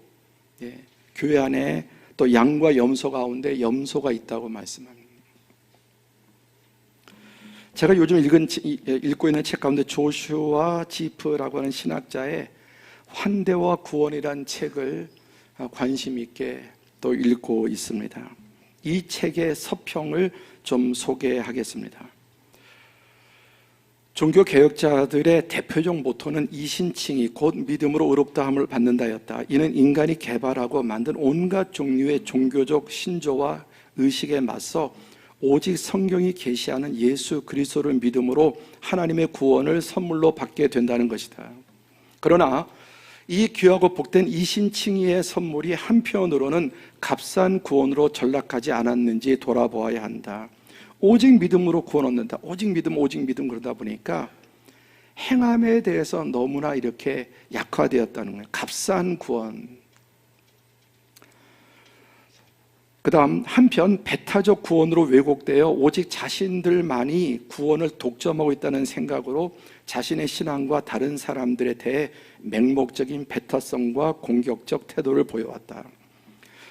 교회 안에 또 양과 염소 가운데 염소가 있다고 말씀합니다. 제가 요즘 읽고 있는 책 가운데 조슈아 지프라고 하는 신학자의 환대와 구원이라는 책을 관심 있게 또 읽고 있습니다. 이 책의 서평을 좀 소개하겠습니다. 종교개혁자들의 대표적 모토는 이신칭이 곧 믿음으로 의롭다함을 받는다였다. 이는 인간이 개발하고 만든 온갖 종류의 종교적 신조와 의식에 맞서 오직 성경이 계시하는 예수 그리스도를 믿음으로 하나님의 구원을 선물로 받게 된다는 것이다. 그러나 이 귀하고 복된 이신칭의의 선물이 한편으로는 값싼 구원으로 전락하지 않았는지 돌아보아야 한다. 오직 믿음으로 구원 얻는다. 오직 믿음 그러다 보니까 행함에 대해서 너무나 이렇게 약화되었다는 거예요. 값싼 구원. 그 다음 한편 배타적 구원으로 왜곡되어 오직 자신들만이 구원을 독점하고 있다는 생각으로 자신의 신앙과 다른 사람들에 대해 맹목적인 배타성과 공격적 태도를 보여왔다.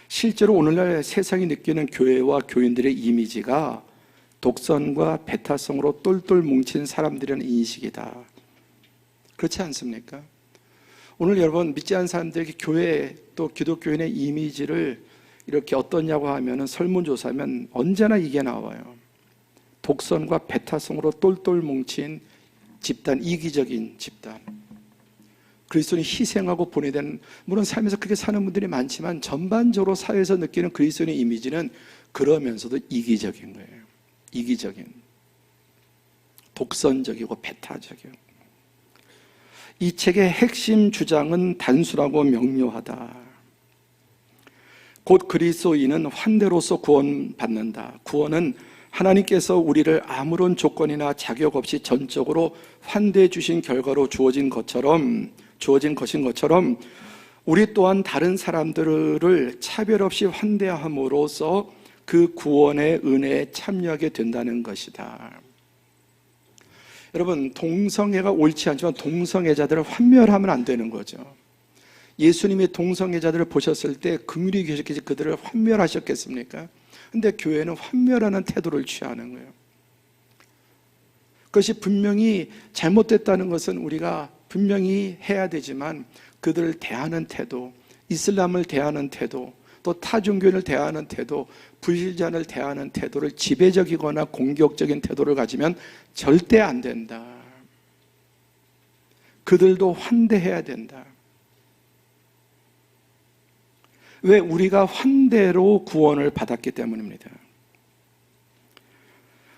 실제로 오늘날 세상이 느끼는 교회와 교인들의 이미지가 독선과 배타성으로 똘똘 뭉친 사람들이라는 인식이다. 그렇지 않습니까? 오늘 여러분 믿지 않는 사람들에게 교회 또 기독교인의 이미지를 이렇게 어떠냐고 하면 설문조사하면 언제나 이게 나와요. 독선과 배타성으로 똘똘 뭉친 집단, 이기적인 집단. 그리스도인이 희생하고 보내된, 물론 삶에서 그렇게 사는 분들이 많지만 전반적으로 사회에서 느끼는 그리스도인의 이미지는 그러면서도 이기적인 거예요. 이기적인, 독선적이고 배타적이고. 이 책의 핵심 주장은 단순하고 명료하다. 곧 그리스도인은 환대로서 구원받는다. 구원은 하나님께서 우리를 아무런 조건이나 자격 없이 전적으로 환대해 주신 결과로 주어진 것인 것처럼 우리 또한 다른 사람들을 차별 없이 환대함으로써 그 구원의 은혜에 참여하게 된다는 것이다. 여러분, 동성애가 옳지 않지만 동성애자들을 환멸하면 안 되는 거죠. 예수님이 동성애자들을 보셨을 때 긍휼히 계셨겠지 그들을 환멸하셨겠습니까? 근데 교회는 환멸하는 태도를 취하는 거예요. 그것이 분명히 잘못됐다는 것은 우리가 분명히 해야 되지만 그들을 대하는 태도, 이슬람을 대하는 태도, 또 타종교를 대하는 태도, 불신자를 대하는 태도를 지배적이거나 공격적인 태도를 가지면 절대 안 된다. 그들도 환대해야 된다. 왜? 우리가 환대로 구원을 받았기 때문입니다.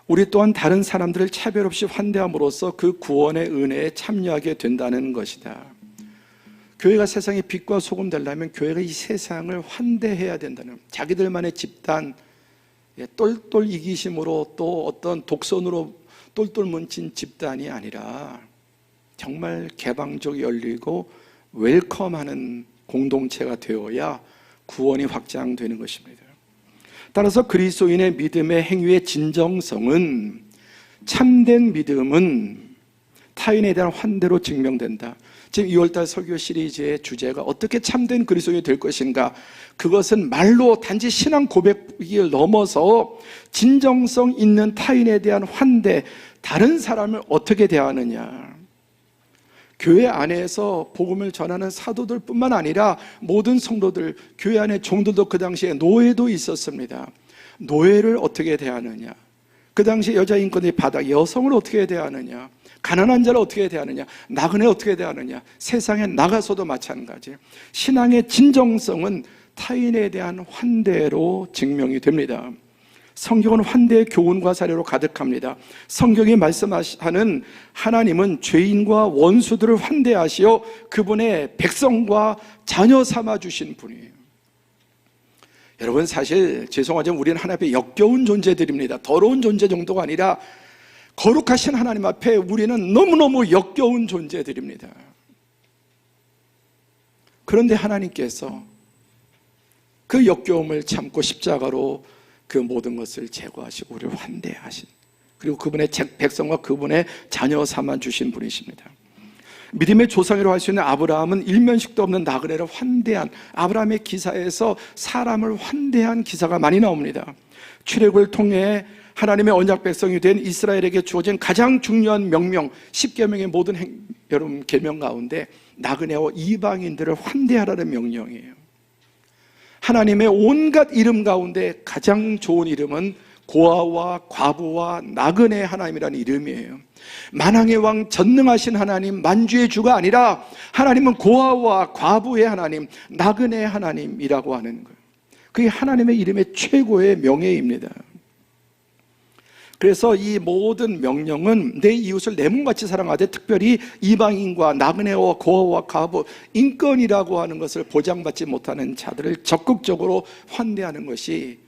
우리 또한 다른 사람들을 차별 없이 환대함으로써 그 구원의 은혜에 참여하게 된다는 것이다. 교회가 세상의 빛과 소금 되려면 교회가 이 세상을 환대해야 된다는, 자기들만의 집단, 똘똘 이기심으로 또 어떤 독선으로 똘똘 뭉친 집단이 아니라 정말 개방적, 열리고 웰컴하는 공동체가 되어야 구원이 확장되는 것입니다. 따라서 그리스도인의 믿음의 행위의 진정성은, 참된 믿음은 타인에 대한 환대로 증명된다. 지금 2월달 설교 시리즈의 주제가 어떻게 참된 그리스도인이 될 것인가, 그것은 말로 단지 신앙 고백을 넘어서 진정성 있는 타인에 대한 환대, 다른 사람을 어떻게 대하느냐. 교회 안에서 복음을 전하는 사도들 뿐만 아니라 모든 성도들, 교회 안에 종들도 그 당시에 노예도 있었습니다. 노예를 어떻게 대하느냐, 그 당시 여자 인권의 바닥, 여성을 어떻게 대하느냐, 가난한 자를 어떻게 대하느냐, 나그네 어떻게 대하느냐, 세상에 나가서도 마찬가지. 신앙의 진정성은 타인에 대한 환대로 증명이 됩니다. 성경은 환대의 교훈과 사례로 가득합니다. 성경이 말씀하는 하나님은 죄인과 원수들을 환대하시어 그분의 백성과 자녀 삼아주신 분이에요. 여러분, 사실 죄송하지만 우리는 하나님 앞에 역겨운 존재들입니다. 더러운 존재 정도가 아니라 거룩하신 하나님 앞에 우리는 너무너무 역겨운 존재들입니다. 그런데 하나님께서 그 역겨움을 참고 십자가로 그 모든 것을 제거하시고 우리를 환대하신, 그리고 그분의 백성과 그분의 자녀 삼아주신 분이십니다. 믿음의 조상이라고 할 수 있는 아브라함은 일면식도 없는 나그네를 환대한, 아브라함의 기사에서 사람을 환대한 기사가 많이 나옵니다. 출애굽을 통해 하나님의 언약 백성이 된 이스라엘에게 주어진 가장 중요한 명령, 10계명의 모든 여러분 계명 가운데 나그네와 이방인들을 환대하라는 명령이에요. 하나님의 온갖 이름 가운데 가장 좋은 이름은 고아와 과부와 나그네 하나님이라는 이름이에요. 만왕의 왕, 전능하신 하나님, 만주의 주가 아니라 하나님은 고아와 과부의 하나님, 나그네 하나님이라고 하는 거예요. 그게 하나님의 이름의 최고의 명예입니다. 그래서 이 모든 명령은 내 이웃을 내 몸같이 사랑하되 특별히 이방인과 나그네와 고아와 과부, 인권이라고 하는 것을 보장받지 못하는 자들을 적극적으로 환대하는 것이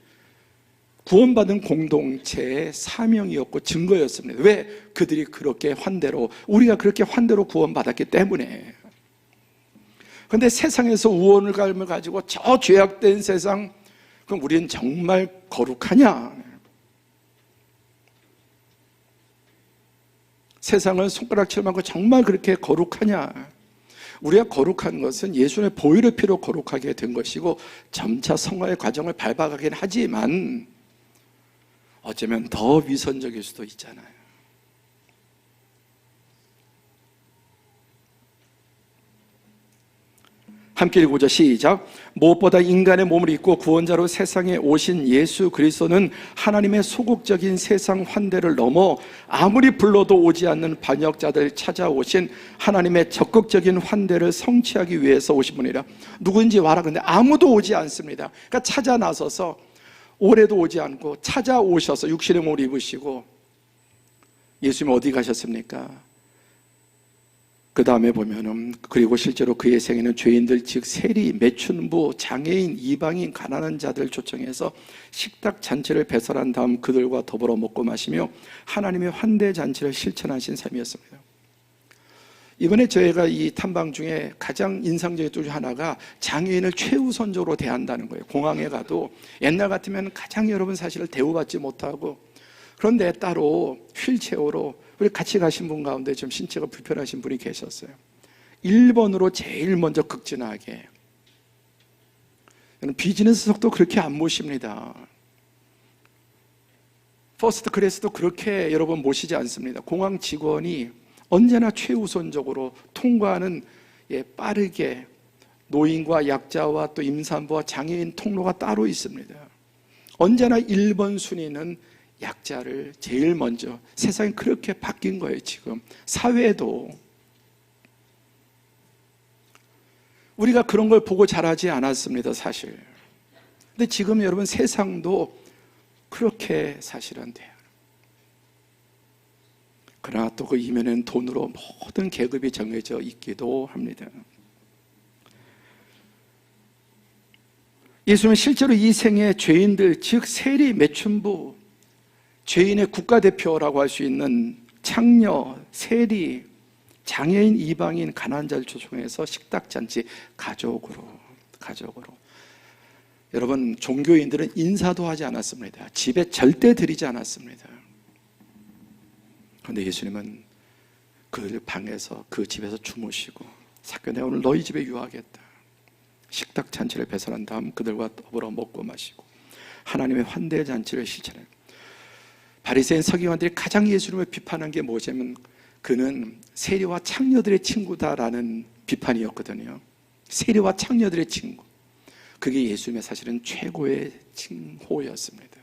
구원받은 공동체의 사명이었고 증거였습니다. 왜? 그들이 그렇게 환대로, 우리가 그렇게 환대로 구원받았기 때문에. 그런데 세상에서 우원을 가지고 저 죄악된 세상, 그럼 우리는 정말 거룩하냐? 세상을 손가락질 만고 정말 그렇게 거룩하냐? 우리가 거룩한 것은 예수의 보혈의 피로 거룩하게 된 것이고 점차 성화의 과정을 밟아가긴 하지만 어쩌면 더 위선적일 수도 있잖아요. 함께 읽어보자. 시작. 무엇보다 인간의 몸을 입고 구원자로 세상에 오신 예수 그리스도는 하나님의 소극적인 세상 환대를 넘어 아무리 불러도 오지 않는 반역자들 찾아오신 하나님의 적극적인 환대를 성취하기 위해서 오신 분이라. 누구든지 와라. 근데 아무도 오지 않습니다. 그러니까 찾아 나서서 올해도 오지 않고 찾아오셔서 육신의 몸을 입으시고, 예수님 어디 가셨습니까? 그 다음에 보면은, 그리고 실제로 그의 생애는 죄인들 즉 세리, 매춘부, 장애인, 이방인, 가난한 자들 초청해서 식탁 잔치를 배설한 다음 그들과 더불어 먹고 마시며 하나님의 환대 잔치를 실천하신 삶이었습니다. 이번에 저희가 이 탐방 중에 가장 인상적인 것 중 하나가 장애인을 최우선적으로 대한다는 거예요. 공항에 가도 옛날 같으면 가장 여러분 사실을 대우받지 못하고, 그런데 따로 휠체어로, 우리 같이 가신 분 가운데 좀 신체가 불편하신 분이 계셨어요. 1번으로 제일 먼저 극진하게. 비즈니스석도 그렇게 안 모십니다. 퍼스트 클래스도 그렇게 여러분 모시지 않습니다. 공항 직원이 언제나 최우선적으로 통과하는, 빠르게 노인과 약자와 또 임산부와 장애인 통로가 따로 있습니다. 언제나 1번 순위는 약자를 제일 먼저. 세상이 그렇게 바뀐 거예요. 지금 사회도. 우리가 그런 걸 보고 자라지 않았습니다. 사실 근데 지금 여러분 세상도 그렇게 사실은 돼요. 그러나 또 그 이면에는 돈으로 모든 계급이 정해져 있기도 합니다. 예수님은 실제로 이 생의 죄인들, 즉 세리, 매춘부, 죄인의 국가대표라고 할 수 있는 창녀, 세리, 장애인, 이방인, 가난자를 초청해서 식탁잔치, 가족으로. 여러분, 종교인들은 인사도 하지 않았습니다. 집에 절대 들이지 않았습니다. 그런데 예수님은 그 방에서, 그 집에서 주무시고, 사귀어 내가 오늘 너희 집에 유하겠다. 식탁 잔치를 배설한 다음 그들과 더불어 먹고 마시고 하나님의 환대 잔치를 실천해요. 바리새인 서기관들이 가장 예수님을 비판한 게 뭐냐면 그는 세리와 창녀들의 친구다라는 비판이었거든요. 세리와 창녀들의 친구. 그게 예수님의 사실은 최고의 칭호였습니다.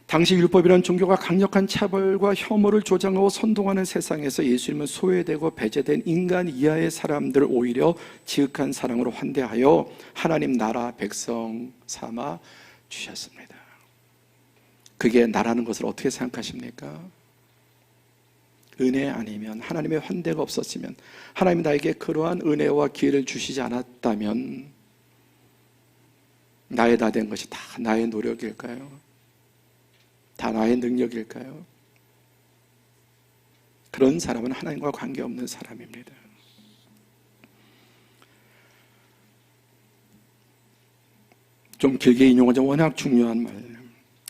당시 율법이라는 종교가 강력한 차별과 혐오를 조장하고 선동하는 세상에서 예수님은 소외되고 배제된 인간 이하의 사람들을 오히려 지극한 사랑으로 환대하여 하나님 나라 백성 삼아 주셨습니다. 그게 나라는 것을 어떻게 생각하십니까? 은혜 아니면, 하나님의 환대가 없었으면, 하나님이 나에게 그러한 은혜와 기회를 주시지 않았다면 나의 다 된 것이 다 나의 노력일까요? 다 나의 능력일까요? 그런 사람은 하나님과 관계없는 사람입니다. 좀 길게 인용하자면 워낙 중요한 말.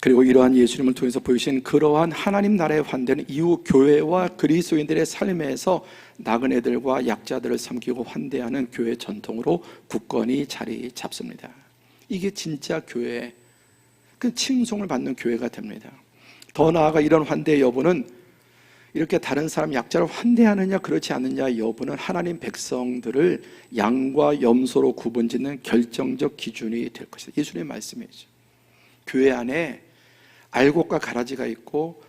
그리고 이러한 예수님을 통해서 보이신 그러한 하나님 나라의 환대는 이후 교회와 그리스도인들의 삶에서 나그네들과 약자들을 섬기고 환대하는 교회 전통으로 굳건히 자리 잡습니다. 이게 진짜 교회, 그 칭송을 받는 교회가 됩니다. 더 나아가 이런 환대의 여부는 이렇게 다른 사람 약자를 환대하느냐 그렇지 않느냐 여부는 하나님 백성들을 양과 염소로 구분짓는 결정적 기준이 될 것이다. 예수님의 말씀이죠. 교회 안에 알곡과 가라지가 있고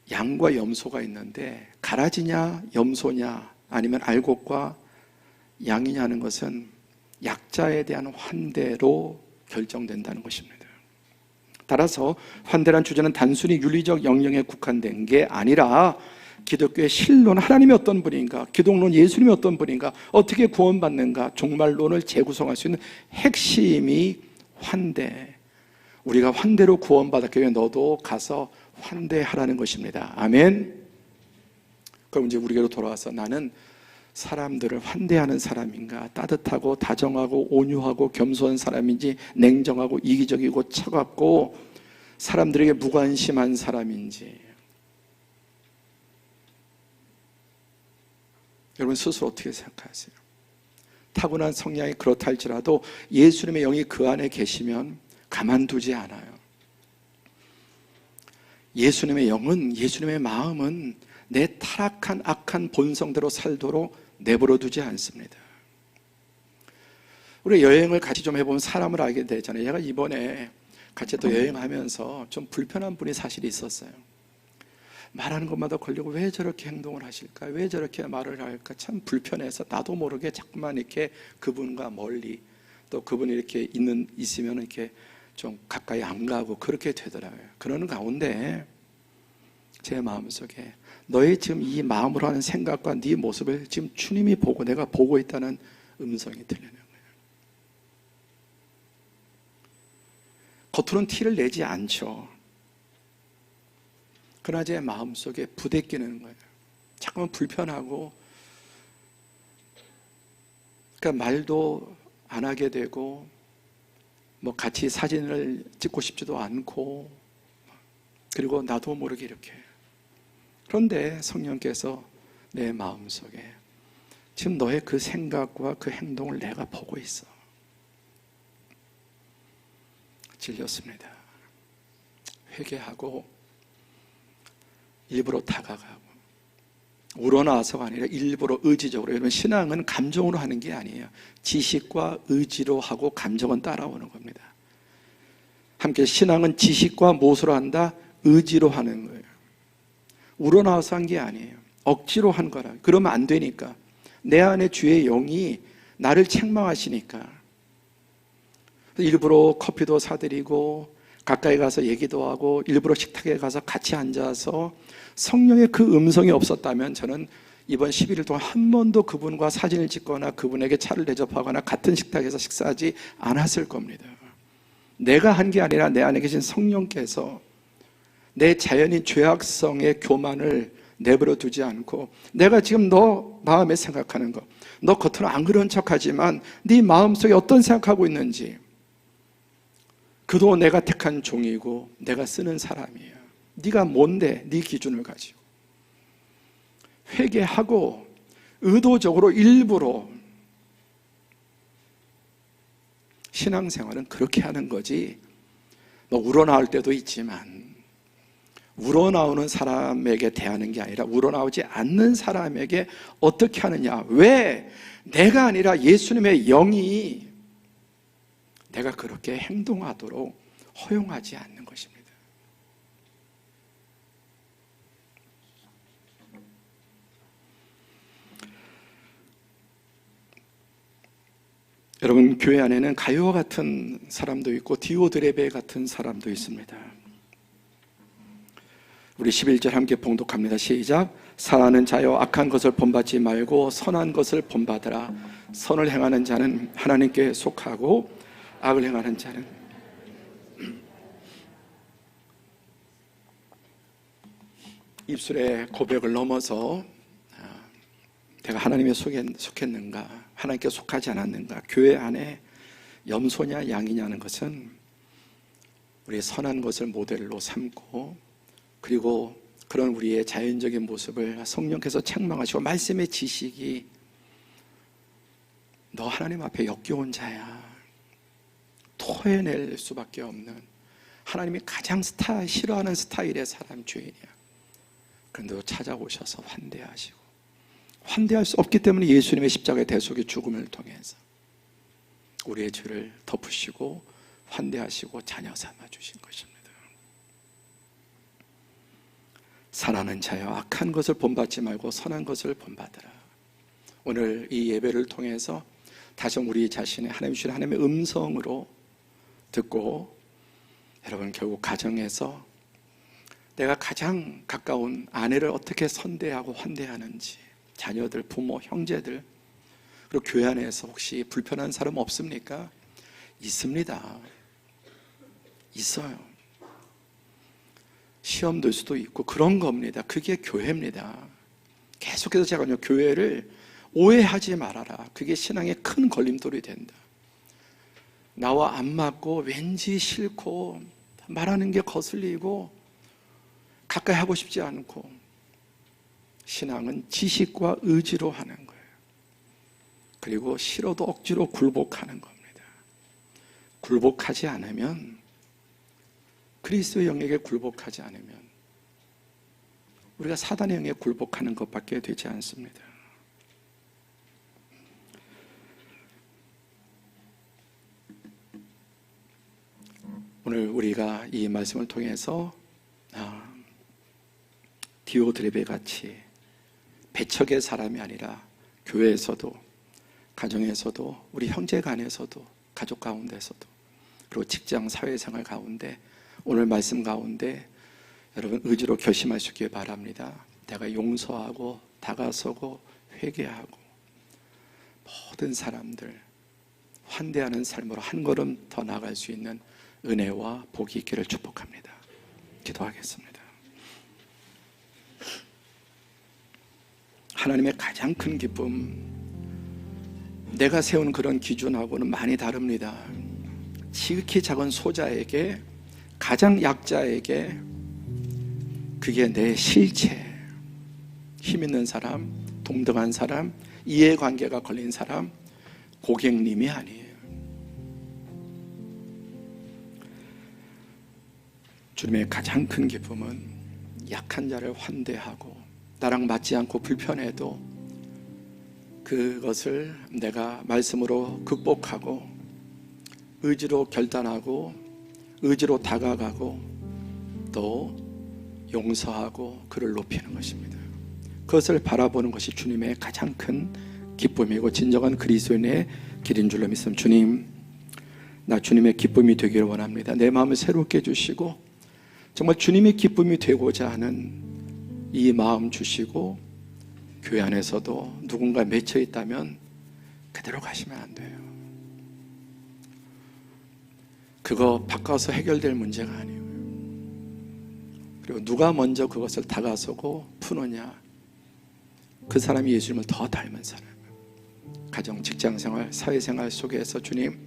양과 염소가 있는데 가라지냐 염소냐 아니면 알곡과 양이냐는 것은 약자에 대한 환대로 결정된다는 것입니다. 따라서 환대란 주제는 단순히 윤리적 영역에 국한된 게 아니라 기독교의 실론, 하나님이 어떤 분인가, 기독론, 예수님이 어떤 분인가, 어떻게 구원받는가, 종말론을 재구성할 수 있는 핵심이 환대. 우리가 환대로 구원받았기 때문에 너도 가서 환대하라는 것입니다. 아멘. 그럼 이제 우리에게로 돌아와서 나는 사람들을 환대하는 사람인가, 따뜻하고 다정하고 온유하고 겸손한 사람인지, 냉정하고 이기적이고 차갑고 사람들에게 무관심한 사람인지, 여러분 스스로 어떻게 생각하세요? 타고난 성향이 그렇다 할지라도 예수님의 영이 그 안에 계시면 가만두지 않아요. 예수님의 영은, 예수님의 마음은 내 타락한 악한 본성대로 살도록 내버려 두지 않습니다. 우리 여행을 같이 좀 해보면 사람을 알게 되잖아요. 제가 이번에 같이 또 여행하면서 좀 불편한 분이 사실 있었어요. 말하는 것마다 걸리고 왜 저렇게 행동을 하실까? 왜 저렇게 말을 할까? 참 불편해서 나도 모르게 자꾸만 이렇게 그분과 멀리, 또 그분이 이렇게 있으면 이렇게 좀 가까이 안 가고 그렇게 되더라고요. 그러는 가운데 제 마음속에 너의 지금 이 마음으로 하는 생각과 네 모습을 지금 주님이 보고 내가 보고 있다는 음성이 들리는 거예요. 겉으로는 티를 내지 않죠. 그러나 제 마음속에 부대끼는 거예요. 자꾸만 불편하고, 그러니까 말도 안 하게 되고, 뭐 같이 사진을 찍고 싶지도 않고, 그리고 나도 모르게 이렇게. 그런데 성령께서 내 마음속에 지금 너의 그 생각과 그 행동을 내가 보고 있어. 질렸습니다. 회개하고 일부러 다가가고, 우러나와서가 아니라 일부러 의지적으로. 여러분, 신앙은 감정으로 하는 게 아니에요. 지식과 의지로 하고 감정은 따라오는 겁니다. 함께 신앙은 지식과 무엇으로 한다? 의지로 하는 거예요. 우러나와서 한 게 아니에요. 억지로 한 거라. 그러면 안 되니까. 내 안에 주의 영이 나를 책망하시니까 일부러 커피도 사드리고 가까이 가서 얘기도 하고 일부러 식탁에 가서 같이 앉아서 성령의 그 음성이 없었다면 저는 이번 11일 동안 한 번도 그분과 사진을 찍거나 그분에게 차를 대접하거나 같은 식탁에서 식사하지 않았을 겁니다. 내가 한 게 아니라 내 안에 계신 성령께서 내 자연인 죄악성의 교만을 내버려 두지 않고 내가 지금 너 마음에 생각하는 거, 너 겉으로 안 그런 척하지만 네 마음속에 어떤 생각하고 있는지, 그도 내가 택한 종이고 내가 쓰는 사람이야. 네가 뭔데 네 기준을 가지고 회개하고 의도적으로 일부러 신앙생활은 그렇게 하는 거지. 뭐 우러나올 때도 있지만 우러나오는 사람에게 대하는 게 아니라 우러나오지 않는 사람에게 어떻게 하느냐. 왜? 내가 아니라 예수님의 영이 내가 그렇게 행동하도록 허용하지 않는 것입니다. 여러분, 교회 안에는 가요와 같은 사람도 있고 디오드레베 같은 사람도 있습니다. 우리 11절 함께 봉독합니다. 시작. 사랑하는 자여, 악한 것을 본받지 말고 선한 것을 본받으라. 선을 행하는 자는 하나님께 속하고 악을 행하는 자는 입술의 고백을 넘어서 내가 하나님에 속했는가, 하나님께 속하지 않았는가, 교회 안에 염소냐 양이냐는 것은 우리의 선한 것을 모델로 삼고, 그리고 그런 우리의 자연적인 모습을 성령께서 책망하시고 말씀의 지식이 너 하나님 앞에 역겨운 자야, 토해낼 수밖에 없는, 하나님이 가장 싫어하는 스타일의 사람 주인이야. 그런데도 찾아오셔서 환대하시고, 환대할 수 없기 때문에 예수님의 십자가의 대속의 죽음을 통해서 우리의 죄를 덮으시고 환대하시고 자녀 삼아 주신 것입니다. 사랑하는 자여, 악한 것을 본받지 말고 선한 것을 본받으라. 오늘 이 예배를 통해서 다시 우리 자신의 하나님 주신 하나님의 음성으로 듣고, 여러분 결국 가정에서 내가 가장 가까운 아내를 어떻게 선대하고 환대하는지, 자녀들, 부모, 형제들, 그리고 교회 안에서 혹시 불편한 사람 없습니까? 있습니다. 있어요. 시험 들 수도 있고 그런 겁니다. 그게 교회입니다. 계속해서 제가 교회를 오해하지 말아라. 그게 신앙의 큰 걸림돌이 된다. 나와 안 맞고 왠지 싫고 말하는 게 거슬리고 가까이 하고 싶지 않고, 신앙은 지식과 의지로 하는 거예요. 그리고 싫어도 억지로 굴복하는 겁니다. 굴복하지 않으면, 그리스도의 영에게 굴복하지 않으면 우리가 사단의 영에 굴복하는 것밖에 되지 않습니다. 오늘 우리가 이 말씀을 통해서 디오드레베 같이 배척의 사람이 아니라 교회에서도, 가정에서도, 우리 형제 간에서도, 가족 가운데서도, 그리고 직장 사회생활 가운데, 오늘 말씀 가운데 여러분 의지로 결심하시길 바랍니다. 내가 용서하고 다가서고 회개하고 모든 사람들 환대하는 삶으로 한 걸음 더 나아갈 수 있는 은혜와 복이 있기를 축복합니다. 기도하겠습니다. 하나님의 가장 큰 기쁨, 내가 세운 그런 기준하고는 많이 다릅니다. 지극히 작은 소자에게, 가장 약자에게, 그게 내 실체, 힘 있는 사람, 동등한 사람, 이해관계가 걸린 사람, 고객님이 아니에요. 주님의 가장 큰 기쁨은 약한 자를 환대하고, 나랑 맞지 않고 불편해도 그것을 내가 말씀으로 극복하고 의지로 결단하고 의지로 다가가고 또 용서하고 그를 높이는 것입니다. 그것을 바라보는 것이 주님의 가장 큰 기쁨이고 진정한 그리스도인의 길인 줄로 믿습니다. 주님, 나 주님의 기쁨이 되기를 원합니다. 내 마음을 새롭게 해주시고 정말 주님의 기쁨이 되고자 하는 이 마음 주시고, 교회 안에서도 누군가 맺혀 있다면 그대로 가시면 안 돼요. 그거 바꿔서 해결될 문제가 아니에요. 그리고 누가 먼저 그것을 다가서고 푸느냐, 그 사람이 예수님을 더 닮은 사람. 가정, 직장생활, 사회생활 속에서 주님,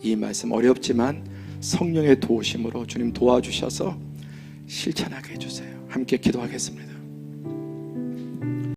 이 말씀 어렵지만 성령의 도우심으로 주님 도와주셔서 실천하게 해주세요. 함께 기도하겠습니다.